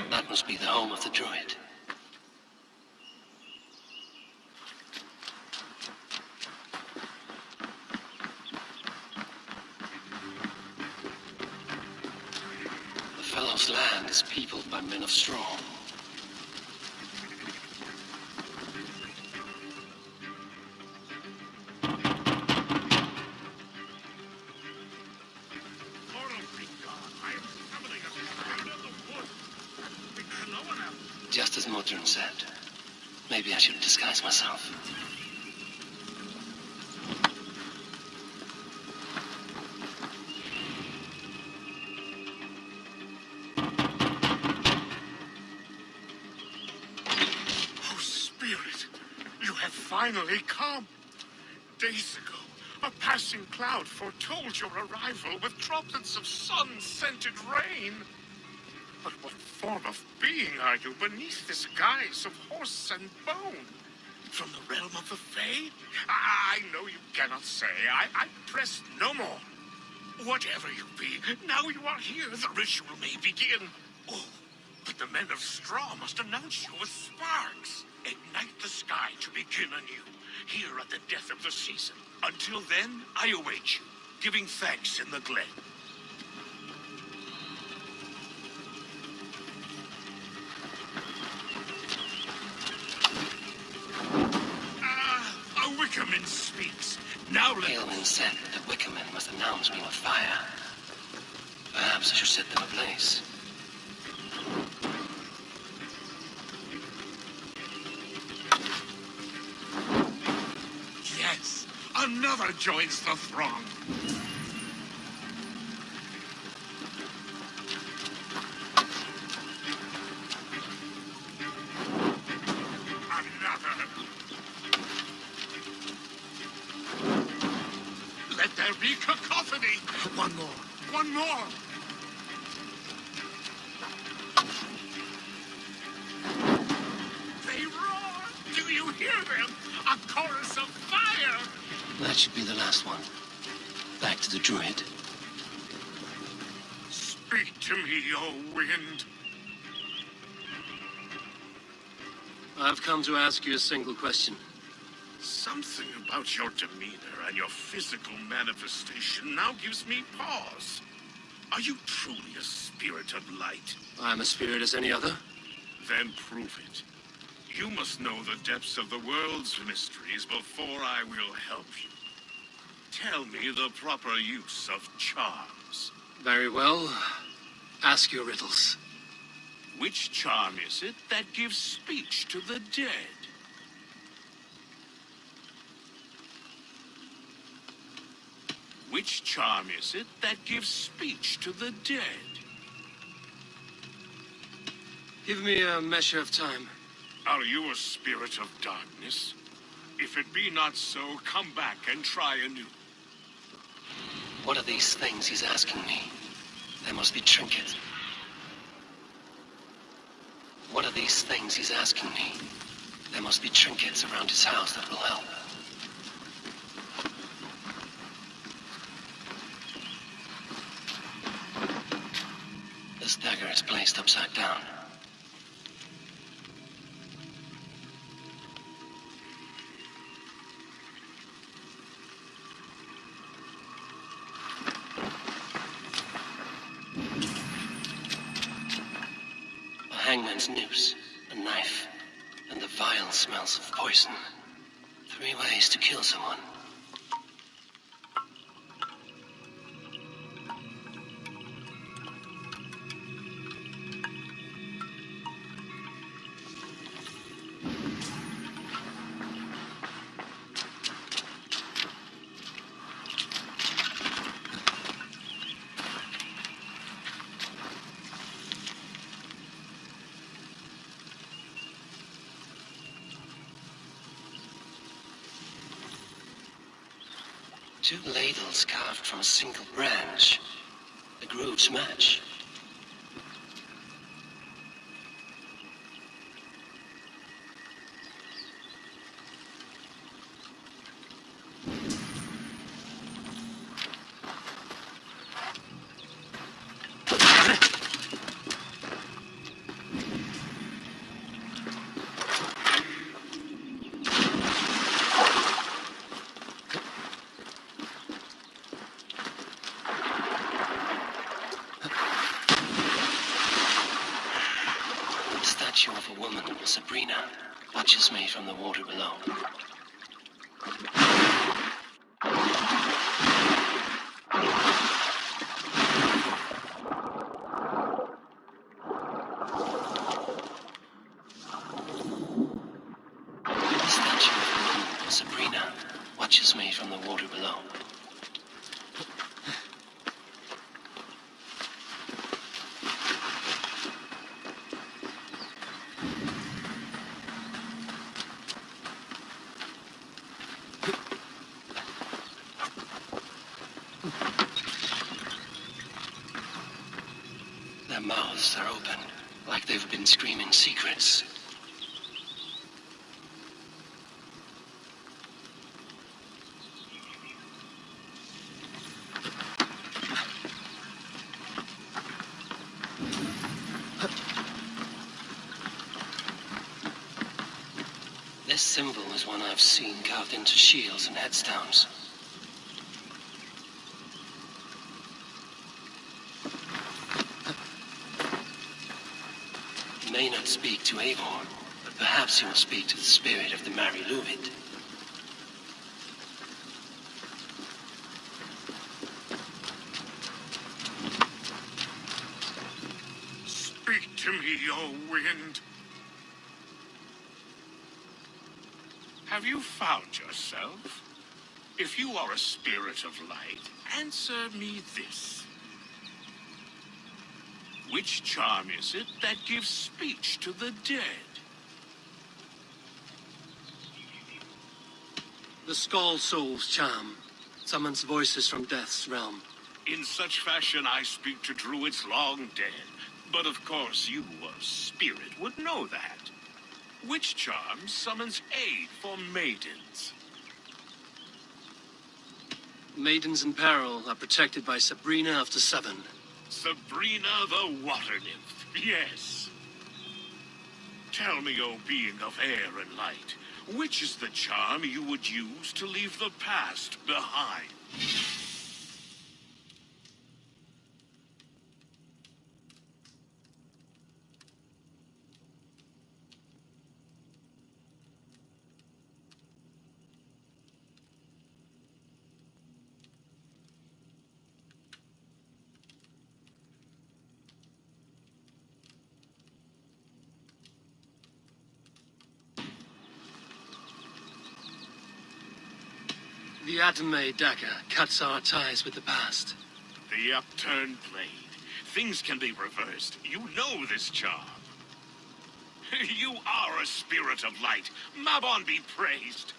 That must be the home of the druid. The fellow's land is peopled by men of straw. Just as Modron said, maybe I should disguise myself. finally come. Days ago, a passing cloud foretold your arrival with droplets of sun-scented rain. But what form of being are you beneath this guise of horse and bone? From the realm of the Fae? I know you cannot say. I press no more. Whatever you be, now you are here, the ritual may begin. Oh, but the men of straw must announce you with sparks. Ignite the sky to begin anew, here at the death of the season. Until then, I await you, giving thanks in the glen. A Wickerman speaks. Now let... Aelwyn said that Wickermen must announce me with fire. Perhaps I should set them ablaze. Yes, another joins the throng. Another. Let there be cacophony. One more. One more. They roar. Do you hear them? A chorus of fire. That should be the last one. Back to the druid. Speak to me, O wind. I've come to ask you a single question. Something about your demeanor and your physical manifestation now gives me pause. Are you truly a spirit of light? I'm a spirit as any other. Then prove it. You must know the depths of the world's mysteries before I will help you. Tell me the proper use of charms. Very well. Ask your riddles. Which charm is it that gives speech to the dead? Which charm is it that gives speech to the dead? Give me a measure of time. Are you a spirit of darkness? If it be not so, come back and try anew. What are these things he's asking me? They must be trinkets. What are these things he's asking me? There must be trinkets around his house that will help. This dagger is placed upside down. A hangman's noose, a knife, and the vile smells of poison. 3 ways to kill someone. Two ladles carved from a single branch. The grooves match. Of a woman, Sabrina, watches me from the water below. The statue of a woman, Sabrina, watches me from the water below. Their mouths are open, like they've been screaming secrets. This symbol is one I've seen carved into shields and headstones. He may not speak to Eivor, but perhaps he will speak to the spirit of the Mary Luvid. Speak to me, O wind. Have you found yourself? If you are a spirit of light, answer me this. Which charm is it that gives speech to the dead? The Skull Soul's charm summons voices from death's realm. In such fashion I speak to druids long dead. But of course you, a spirit, would know that. Which charm summons aid for maidens? Maidens in peril are protected by Sabrina of the Seven. Sabrina the Water Nymph, yes. Tell me, O being of air and light, which is the charm you would use to leave the past behind? The Adame dagger cuts our ties with the past. The upturned blade. Things can be reversed. You know this charm. You are a spirit of light. Mabon be praised.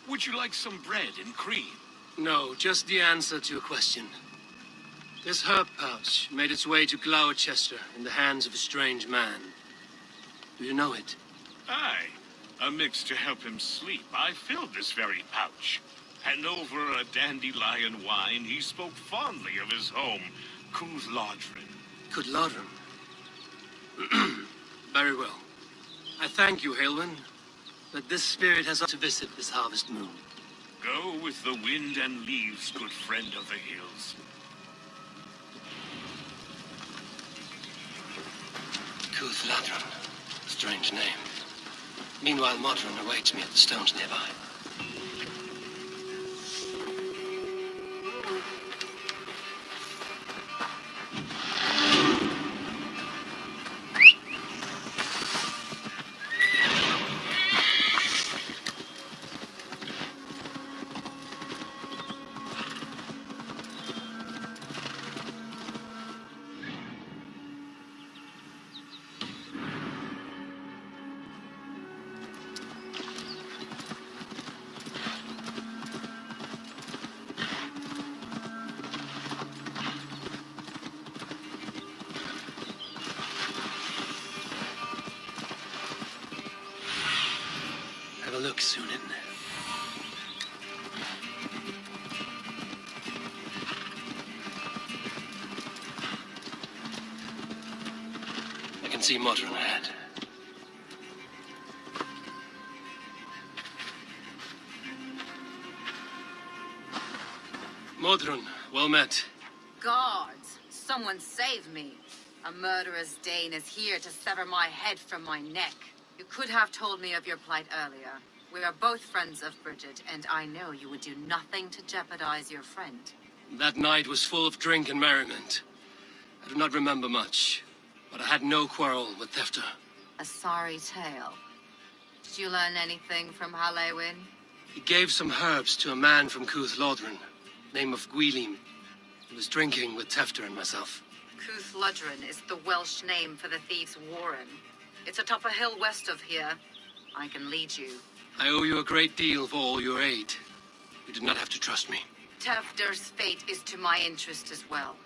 Would you like some bread and cream? No, just the answer to a question. This herb pouch made its way to Gloucester in the hands of a strange man. Do you know it? Aye. A mix to help him sleep. I filled this very pouch. And over a dandelion wine, he spoke fondly of his home, Kvitrafn. Kvitrafn? Very well. I thank you, Halwyn, but this spirit has to visit this harvest moon. Go with the wind and leaves, good friend of the hills. Kvitrafn. Strange name. Meanwhile, Modron awaits me at the stones nearby. Have a look, Sunan. I can see Modron ahead. Modron, well met. Guards, someone save me. A murderous Dane is here to sever my head from my neck. You could have told me of your plight earlier. We are both friends of Bridget, and I know you would do nothing to jeopardize your friend. That night was full of drink and merriment. I do not remember much, but I had no quarrel with Thefter. A sorry tale. Did you learn anything from Halewin? He gave some herbs to a man from Kvitrafn, name of Gwilim. He was drinking with Thefter and myself. Kvitrafn is the Welsh name for the thieves' warren. It's atop a hill west of here. I can lead you. I owe you a great deal for all your aid. You did not have to trust me. Tefder's fate is to my interest as well.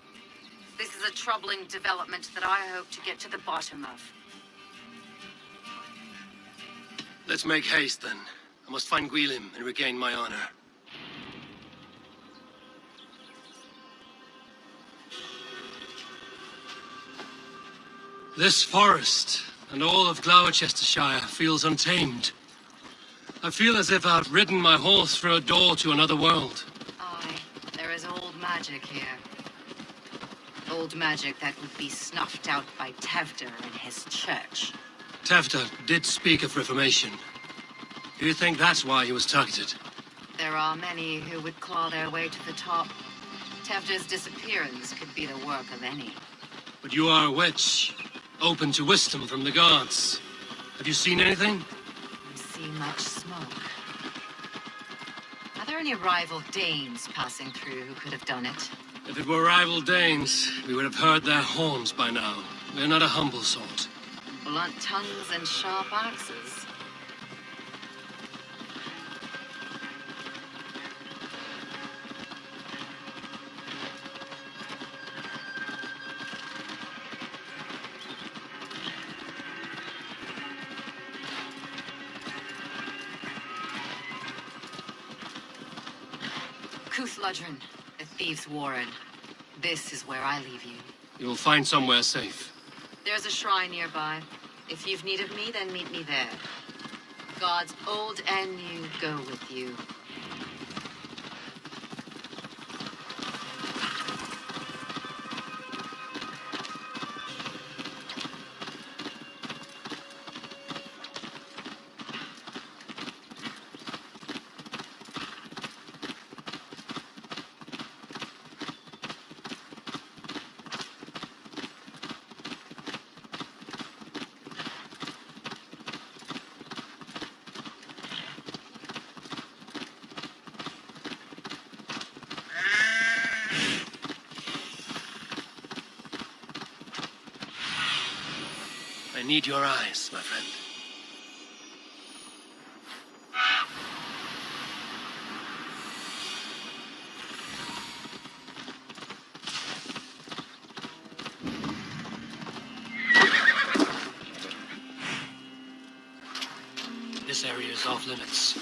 This is a troubling development that I hope to get to the bottom of. Let's make haste, then. I must find Gwilym and regain my honor. This forest, and all of Gloucestershire, feels untamed. I feel as if I've ridden my horse through a door to another world. Aye, there is old magic here. Old magic that would be snuffed out by Tefder and his church. Tefder did speak of reformation. Do you think that's why he was targeted? There are many who would claw their way to the top. Tefder's disappearance could be the work of any. But you are a witch, open to wisdom from the gods. Have you seen anything? I see much smoke. Are there any rival Danes passing through who could have done it? If it were rival Danes, we would have heard their horns by now. We're not a humble sort. Blunt tongues and sharp axes. Kvitrafn, the thieves' warren. This is where I leave you. You'll find somewhere safe. There's a shrine nearby. If you've need of me, then meet me there. Gods old and new go with you. I need your eyes, my friend. This area is off limits.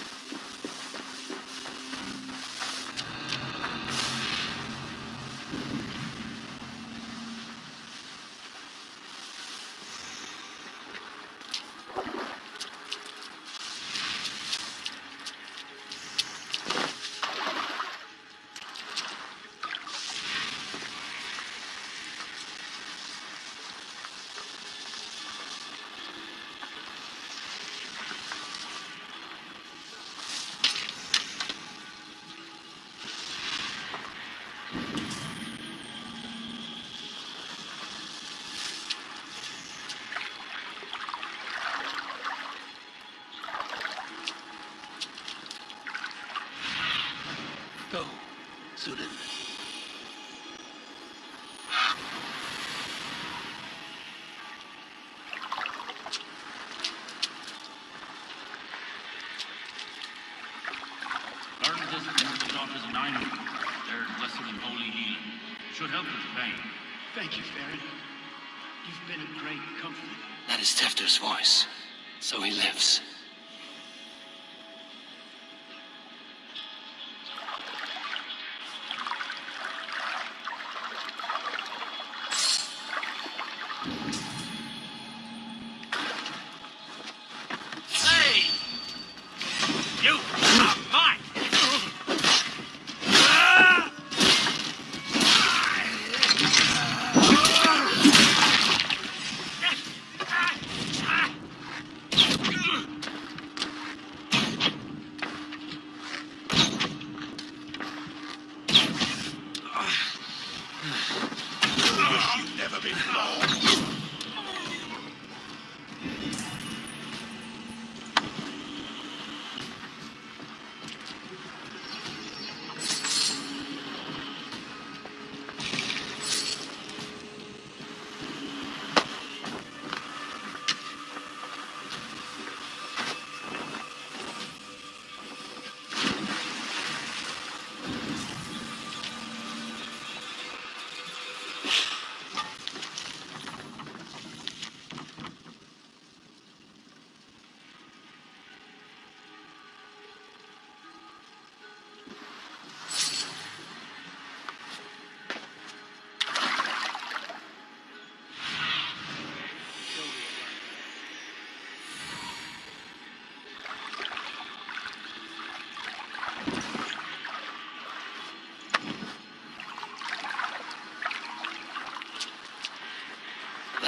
Go, Sudan. Learn this from the daughters of Einar. Their lesson in holy healing. Should help with the pain. Thank you, Farron. You've been a great comfort. That is Tefder's voice. So he lives. Hey! You are mine!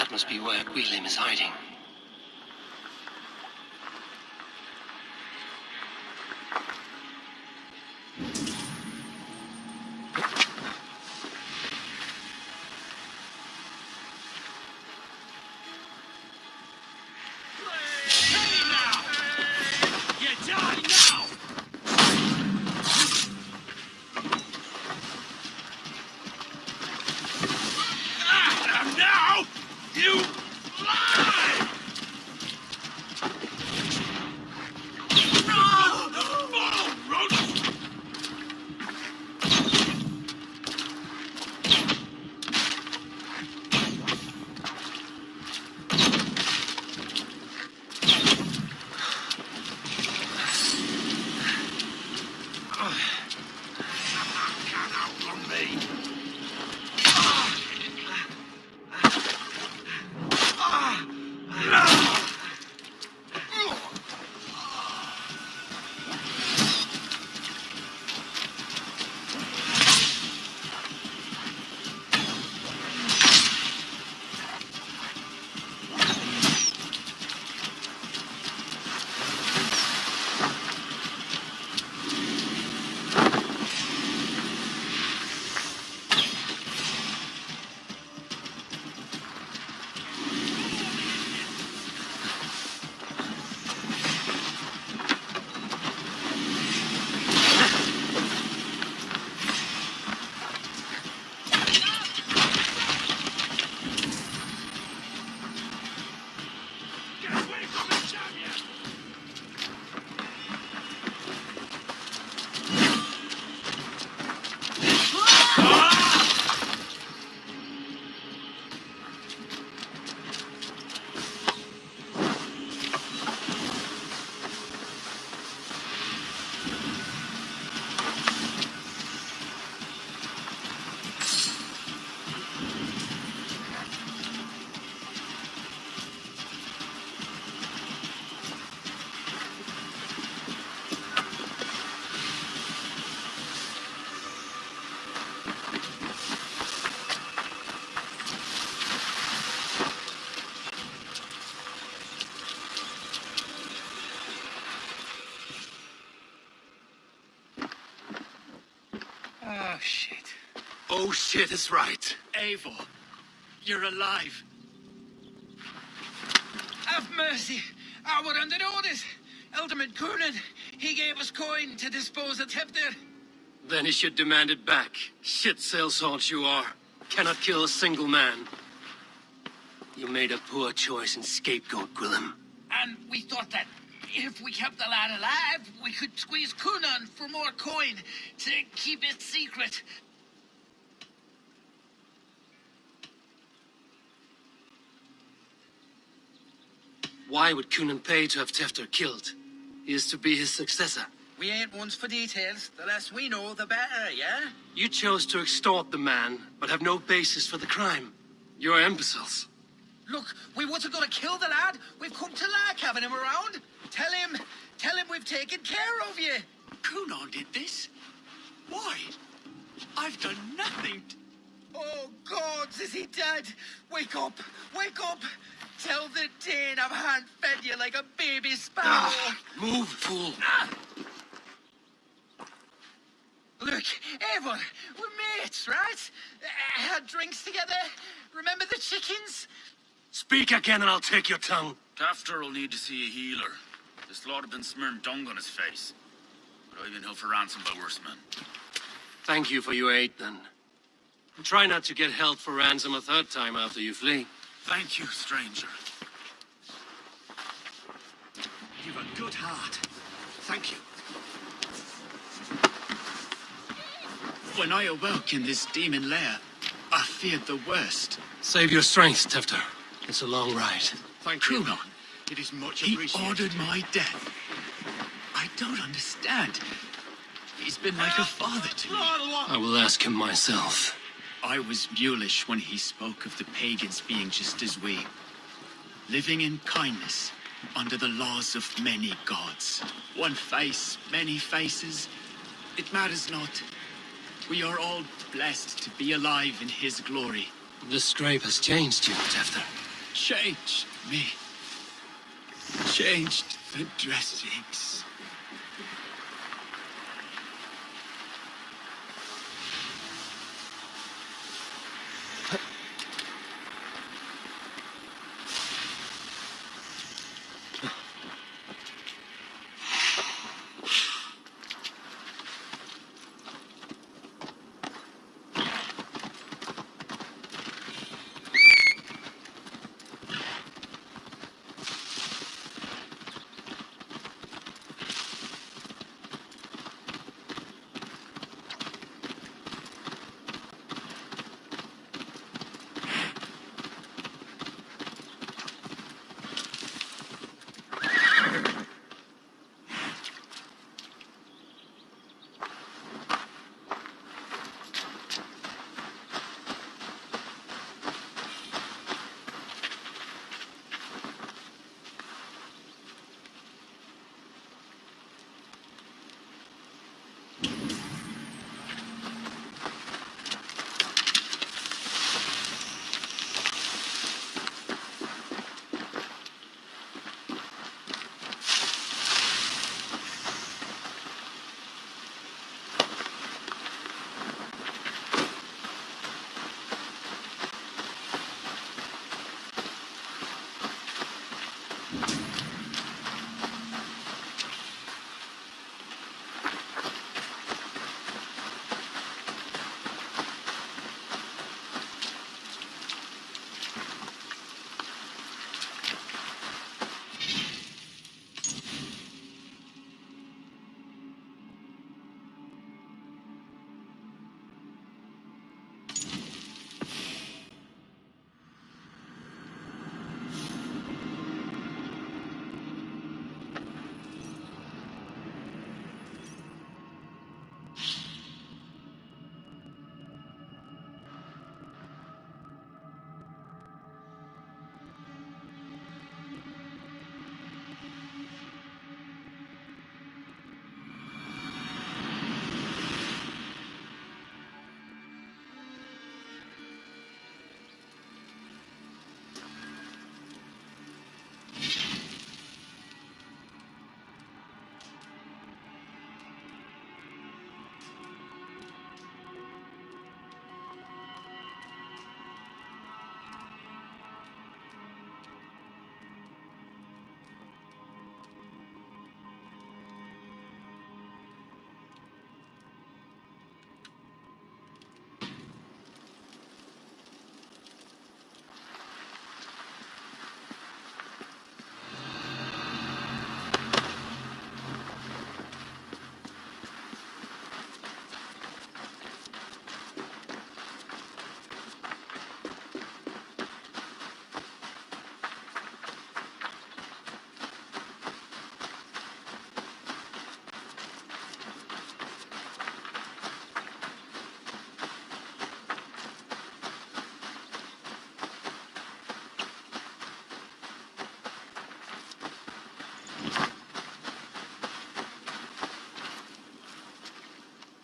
That must be where Gwilym is hiding. Oh, shit. Oh shit is right. Eivor, you're alive. Have mercy. We're under orders. Ealdorman Coonan, he gave us coin to dispose of Tefter. Then he should demand it back. Shit sellsalt you are. Cannot kill a single man. You made a poor choice in scapegoat, Gwilym. And we thought that if we kept the lad alive, we could squeeze Coonan for more coin to keep it secret. Why would Coonan pay to have Tefter killed? He is to be his successor. We ain't ones for details. The less we know, the better, yeah? You chose to extort the man, but have no basis for the crime. You're imbeciles. Look, we wasn't gonna kill the lad. We've come to like having him around. Tell him we've taken care of you. Coonan did this? Why? I've done nothing. Oh, gods, is he dead? Wake up! Wake up! Tell the Dane I've hand-fed you like a baby sparrow. Move, fool. Look, Eivor, we're mates, right? Had drinks together. Remember the chickens? Speak again and I'll take your tongue. Tefter will need to see a healer. This lord had been smearing dung on his face. But I've been held for ransom by worse men. Thank you for your aid, then. And try not to get held for ransom a third time after you flee. Thank you, stranger. You've a good heart. Thank you. When I awoke in this demon lair, I feared the worst. Save your strength, Tefter. It's a long ride. Thank you. Coonan. It is much appreciated. He ordered my death. I don't understand. He's been like a father to me. I will ask him myself. I was mulish when he spoke of the pagans being just as we. Living in kindness, under the laws of many gods. One face, many faces. It matters not. We are all blessed to be alive in his glory. The scrape has changed you, Tefter. changed me. Changed the dressings.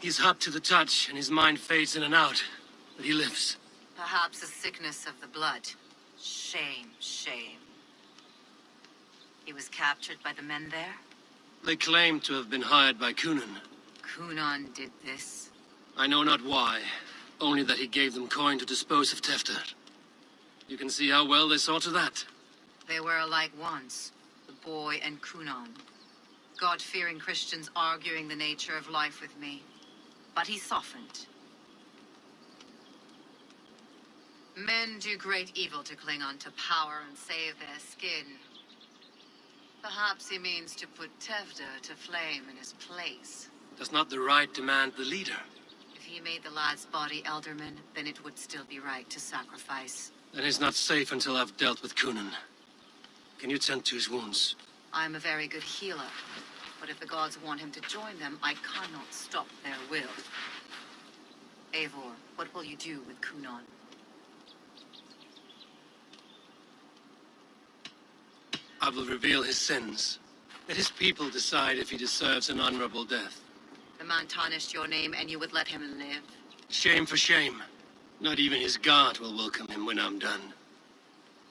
He's hot to the touch, and his mind fades in and out. But he lives. Perhaps a sickness of the blood. Shame, shame. He was captured by the men there? They claim to have been hired by Kunan. Kunan did this? I know not why. Only that he gave them coin to dispose of Tefter. You can see how well they saw to that. They were alike once, the boy and Kunan. God-fearing Christians arguing the nature of life with me. But he softened. Men do great evil to cling on to power and save their skin. Perhaps he means to put Tefter to flame in his place. Does not the right demand the leader? If he made the lad's body elderman, then it would still be right to sacrifice. Then he's not safe until I've dealt with Kunan. Can you tend to his wounds? I'm a very good healer. But if the gods want him to join them, I cannot stop their will. Eivor, what will you do with Kunan? I will reveal his sins. Let his people decide if he deserves an honorable death. The man tarnished your name and you would let him live? Shame for shame. Not even his guard will welcome him when I'm done.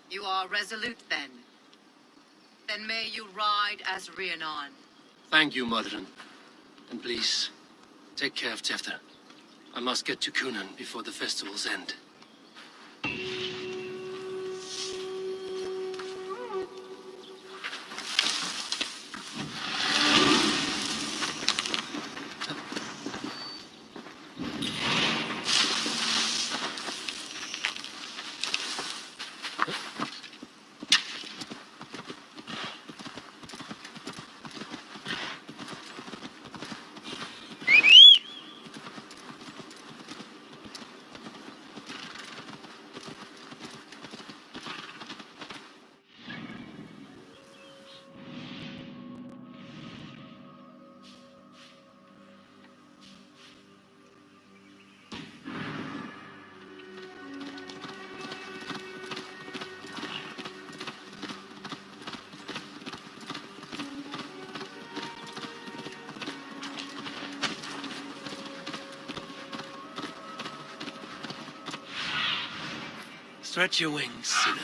You are resolute, then. Then may you ride as Rhiannon. Thank you, Modron. And please, take care of Tefta. I must get to Kunan before the festival's end. Stretch your wings, Sinan.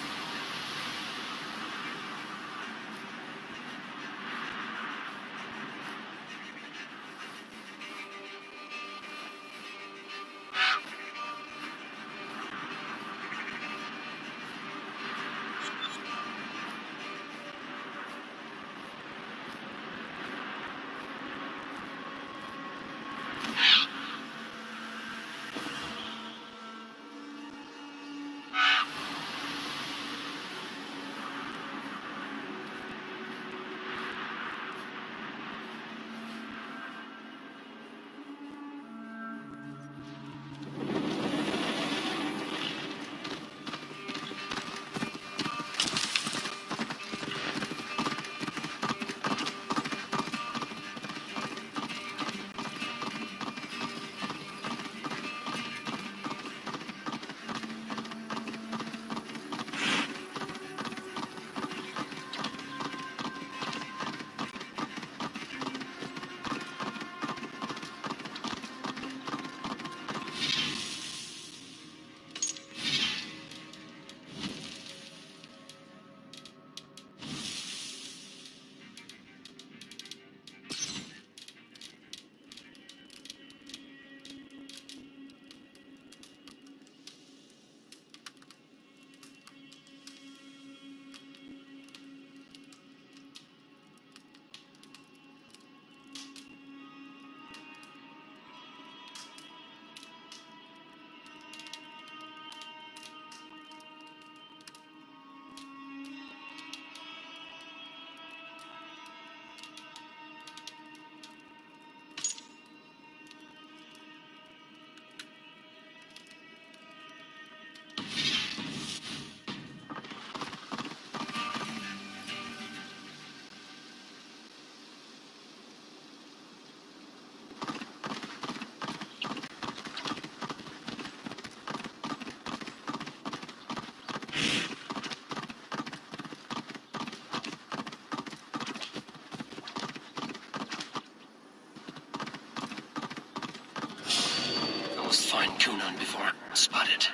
Find Kunan before I'm spotted.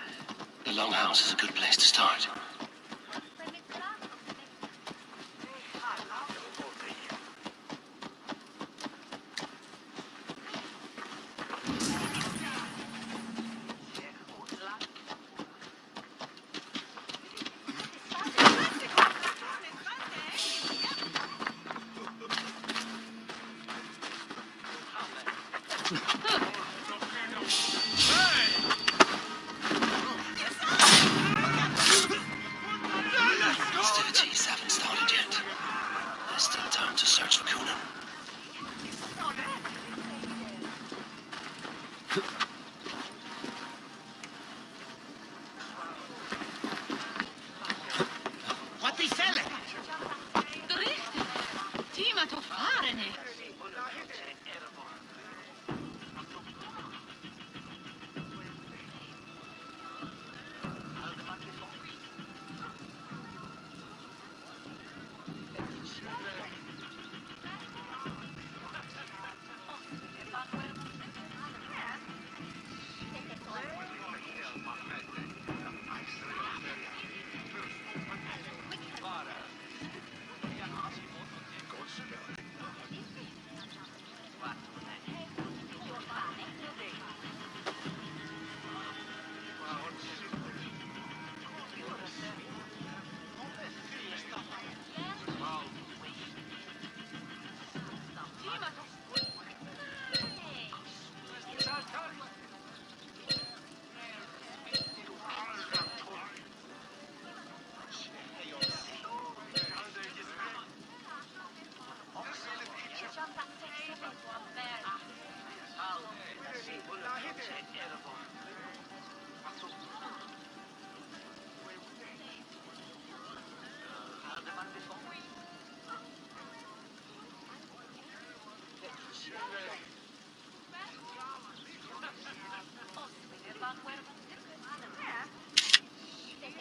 The Longhouse is a good place to start.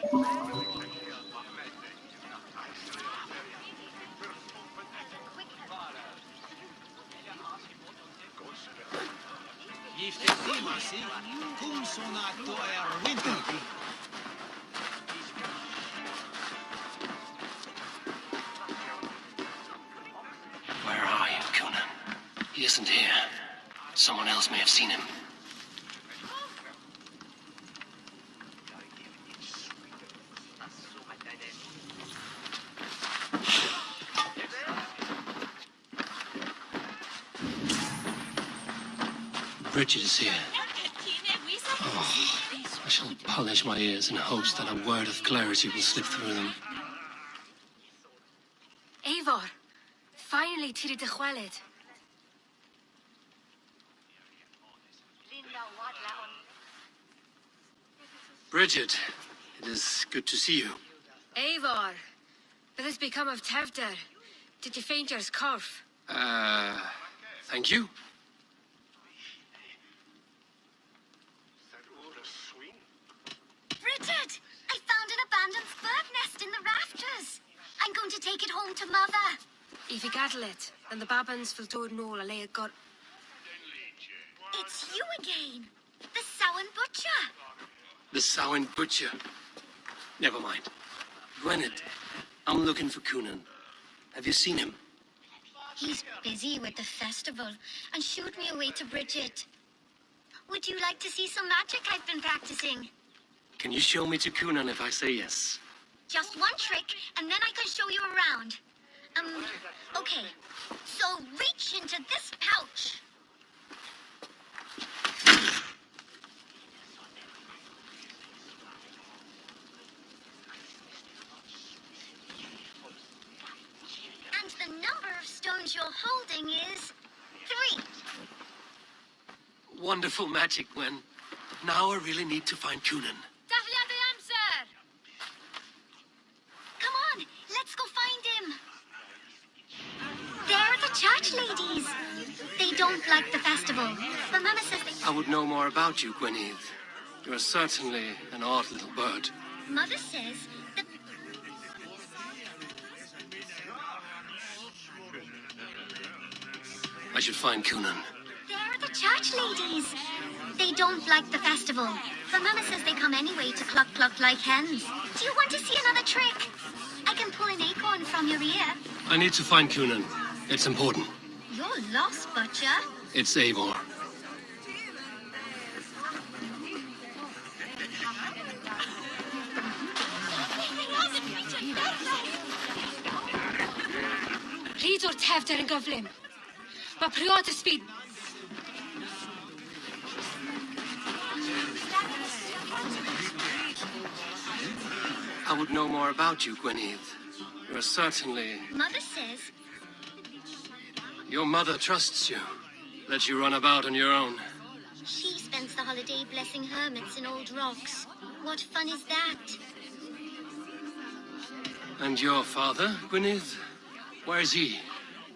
Where are you, Conan? He isn't here. Someone else may have seen him. Bridget is here. Oh, I shall polish my ears in hopes that a word of clarity will slip through them. Eivor, finally tiri de chwaled. Bridget, it is good to see you. Eivor, what has become of Tevder? Did you faint your scarf? Thank you. Bridget, I found an abandoned bird nest in the rafters. I'm going to take it home to Mother. If you gattle it, then the babans will do no a lay got. It's you again, the Samhain butcher. The Samhain butcher. Never mind. Gwynedd, I'm looking for Conan. Have you seen him? He's busy with the festival and shooed me away to Bridget. Would you like to see some magic I've been practicing? Can you show me to Conan if I say yes? Just one trick, and then I can show you around. Okay. So reach into this pouch. And the number of stones you're holding is 3. Wonderful magic, Gwen. Now I really need to find Conan. Come on, let's go find him. They're the church ladies. They don't like the festival. But Mama says they... I would know more about you, Gwynedd. You're certainly an odd little bird. Mother says that... I should find Conan. They're the church ladies. They don't like the festival. But Mama says they come anyway to cluck cluck like hens. Do you want to see another trick? I can pull an acorn from your ear. I need to find Conan. It's important. You're lost, Butcher. It's Eivor. Please or Tevder and Govlim. But prior to speed. I would know more about you, Gwynedd. You're certainly... Mother says... Your mother trusts you. Lets you run about on your own. She spends the holiday blessing hermits in old rocks. What fun is that? And your father, Gwynedd? Where is he?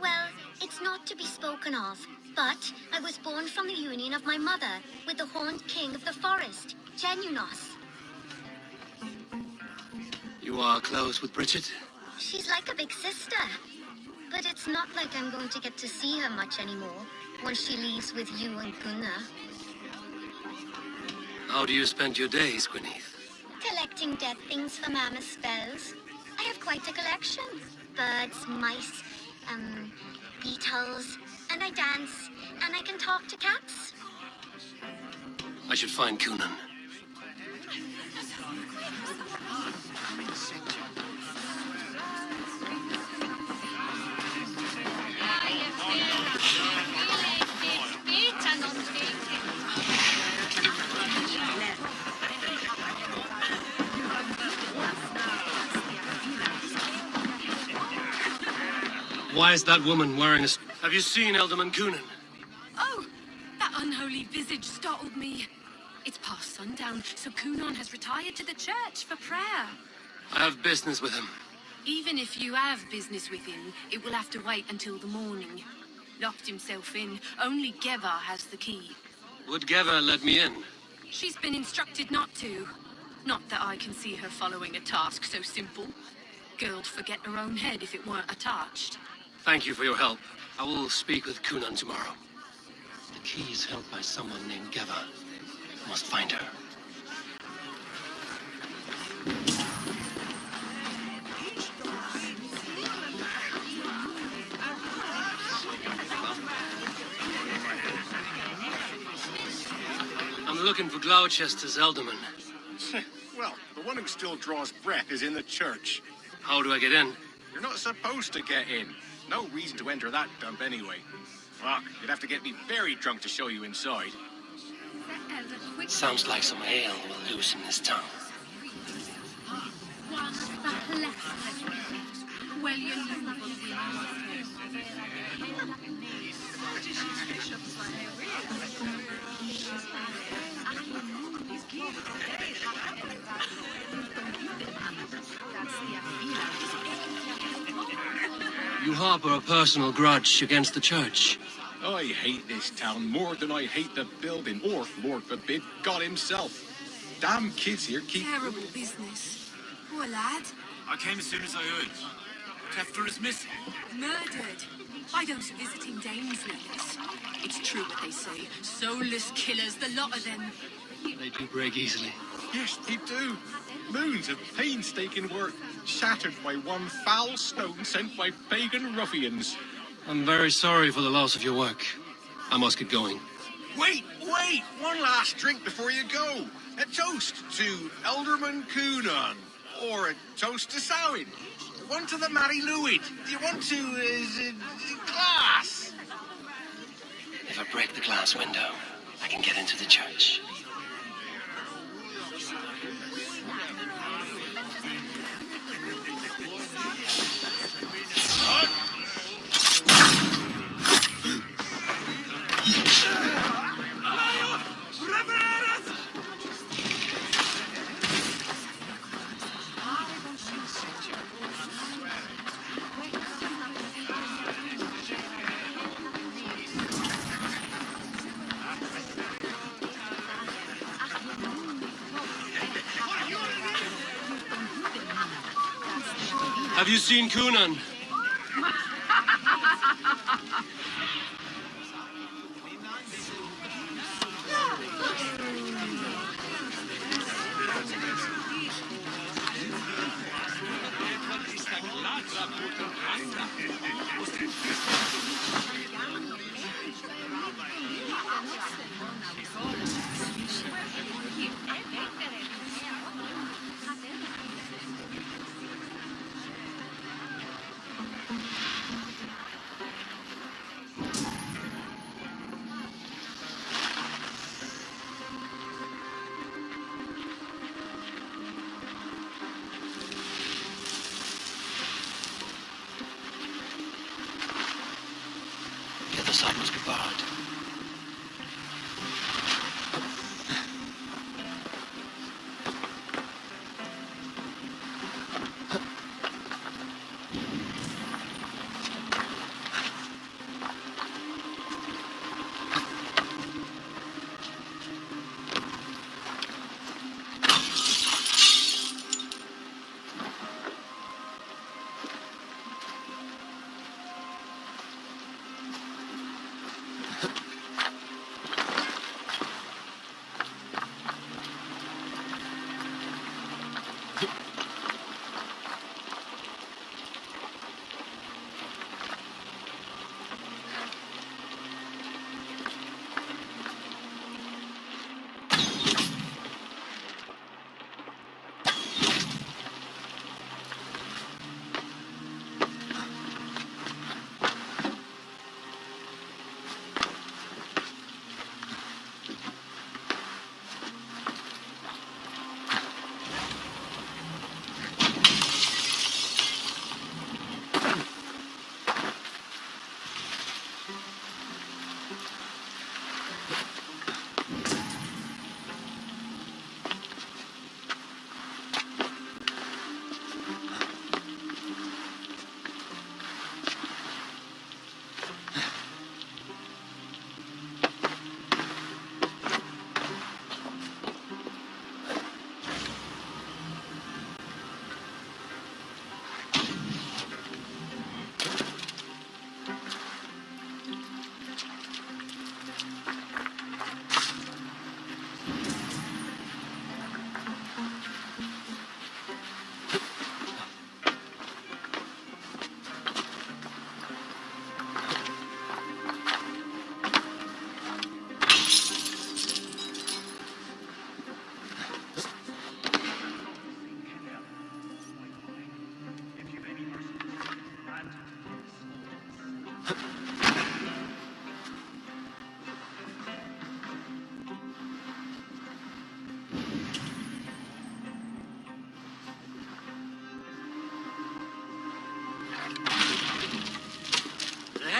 Well, it's not to be spoken of. But I was born from the union of my mother with the horned king of the forest, Genunos. You are close with Bridget? She's like a big sister. But it's not like I'm going to get to see her much anymore once she leaves with you and Gunnar. How do you spend your days, Gwynedd? Collecting dead things for Mama's spells. I have quite a collection. Birds, mice, beetles, and I dance, and I can talk to cats. I should find Conan. Why is that woman wearing a... Have you seen Elderman Conan? Oh, that unholy visage startled me. It's past sundown, so Conan has retired to the church for prayer. I have business with him. Even if you have business with him, it will have to wait until the morning. Locked himself in. Only Geva has the key. Would Geva let me in? She's been instructed not to. Not that I can see her following a task so simple. Girl'd forget her own head if it weren't attached. Thank you for your help. I will speak with Kunan tomorrow. The key is held by someone named Geva. I must find her. I'm looking for Gloucester's Alderman. Well, the one who still draws breath is in the church. How do I get in? You're not supposed to get in. No reason to enter that dump anyway. Fuck, you'd have to get me very drunk to show you inside. Sounds like some ale will loosen his tongue. You harbor a personal grudge against the church. I hate this town more than I hate the building, or, Lord forbid, God himself. Damn kids here keep... Terrible business. Poor lad. I came as soon as I heard. Kvitrafn is missing. Murdered. By those visiting dames, no less. It's true what they say. Soulless killers, the lot of them. They do break easily. Yes, they do. Moons of painstaking work, shattered by one foul stone sent by pagan ruffians. I'm very sorry for the loss of your work. I must get going. Wait! One last drink before you go. A toast to Alderman Kunan. Or a toast to Samhain. One to the Mary Louis. Do you want to, glass? If I break the glass window, I can get into the church. Have you seen Kunan?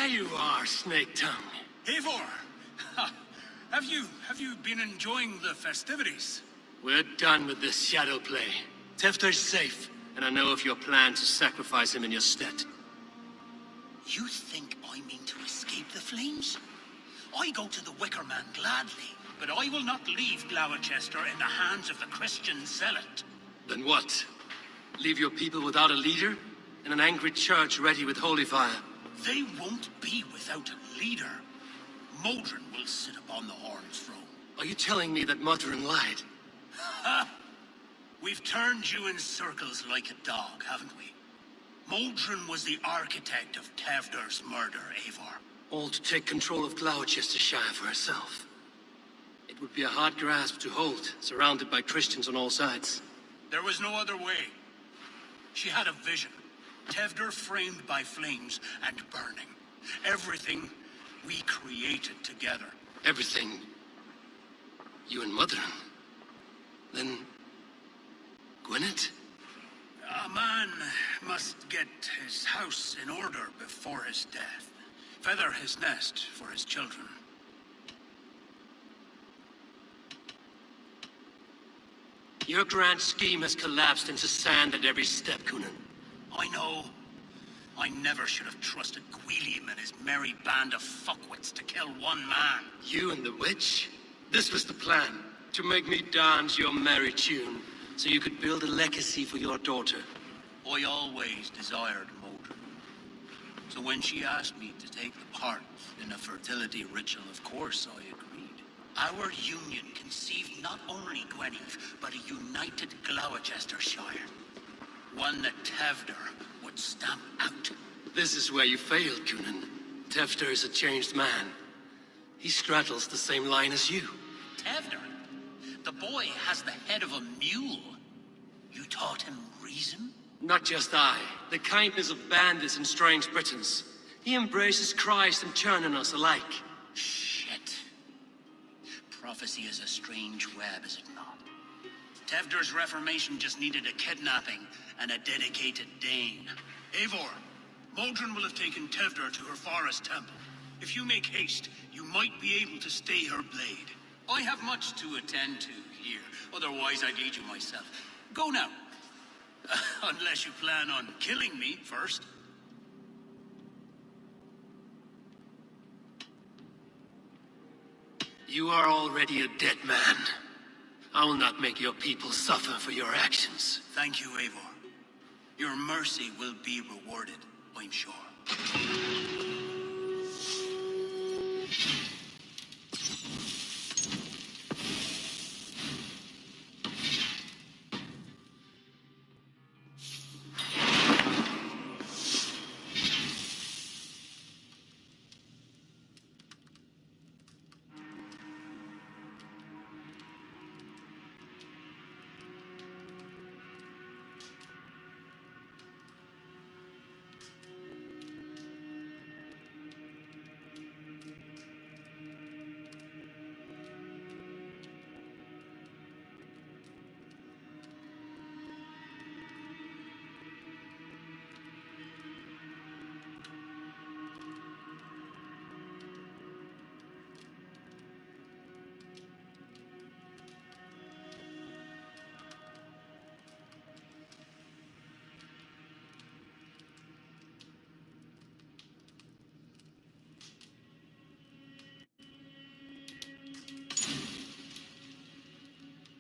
you are, Snake Tongue. Eivor! Have you been enjoying the festivities? We're done with this shadow play. Tefter's safe, and I know of your plan to sacrifice him in your stead. You think I mean to escape the flames? I go to the Wicker Man gladly, but I will not leave Gloucester in the hands of the Christian zealot. Then what? Leave your people without a leader? And an angry church ready with holy fire? They won't be without a leader. Modron will sit upon the Horn's throne. Are you telling me that Modron lied? Ha! We've turned you in circles like a dog, haven't we? Modron was the architect of Tevder's murder, Eivor. All to take control of Gloucestershire for herself. It would be a hard grasp to hold, surrounded by Christians on all sides. There was no other way. She had a vision. Tevder framed by flames and burning. Everything we created together. Everything? You and Modron? Then... Gwyneth? A man must get his house in order before his death. Feather his nest for his children. Your grand scheme has collapsed into sand at every step, Kunan. I know. I never should have trusted Gwilium and his merry band of fuckwits to kill one man. You and the witch? This was the plan. To make me dance your merry tune, so you could build a legacy for your daughter. I always desired Modron. So when she asked me to take the part in a fertility ritual, of course I agreed. Our union conceived not only Gwyneth, but a united Gloucestershire. One that Tevder would stamp out. This is where you failed, Kunan. Tefter is a changed man. He straddles the same line as you. Tevder? The boy has the head of a mule. You taught him reason? Not just I. The kindness of bandits and strange Britons. He embraces Christ and churning us alike. Shit. Prophecy is a strange web, is it not? Tevder's reformation just needed a kidnapping and a dedicated Dane. Eivor, Modron will have taken Tevder to her forest temple. If you make haste, you might be able to stay her blade. I have much to attend to here, otherwise I'd lead you myself. Go now. Unless you plan on killing me first. You are already a dead man. I will not make your people suffer for your actions. Thank you, Eivor. Your mercy will be rewarded, I'm sure.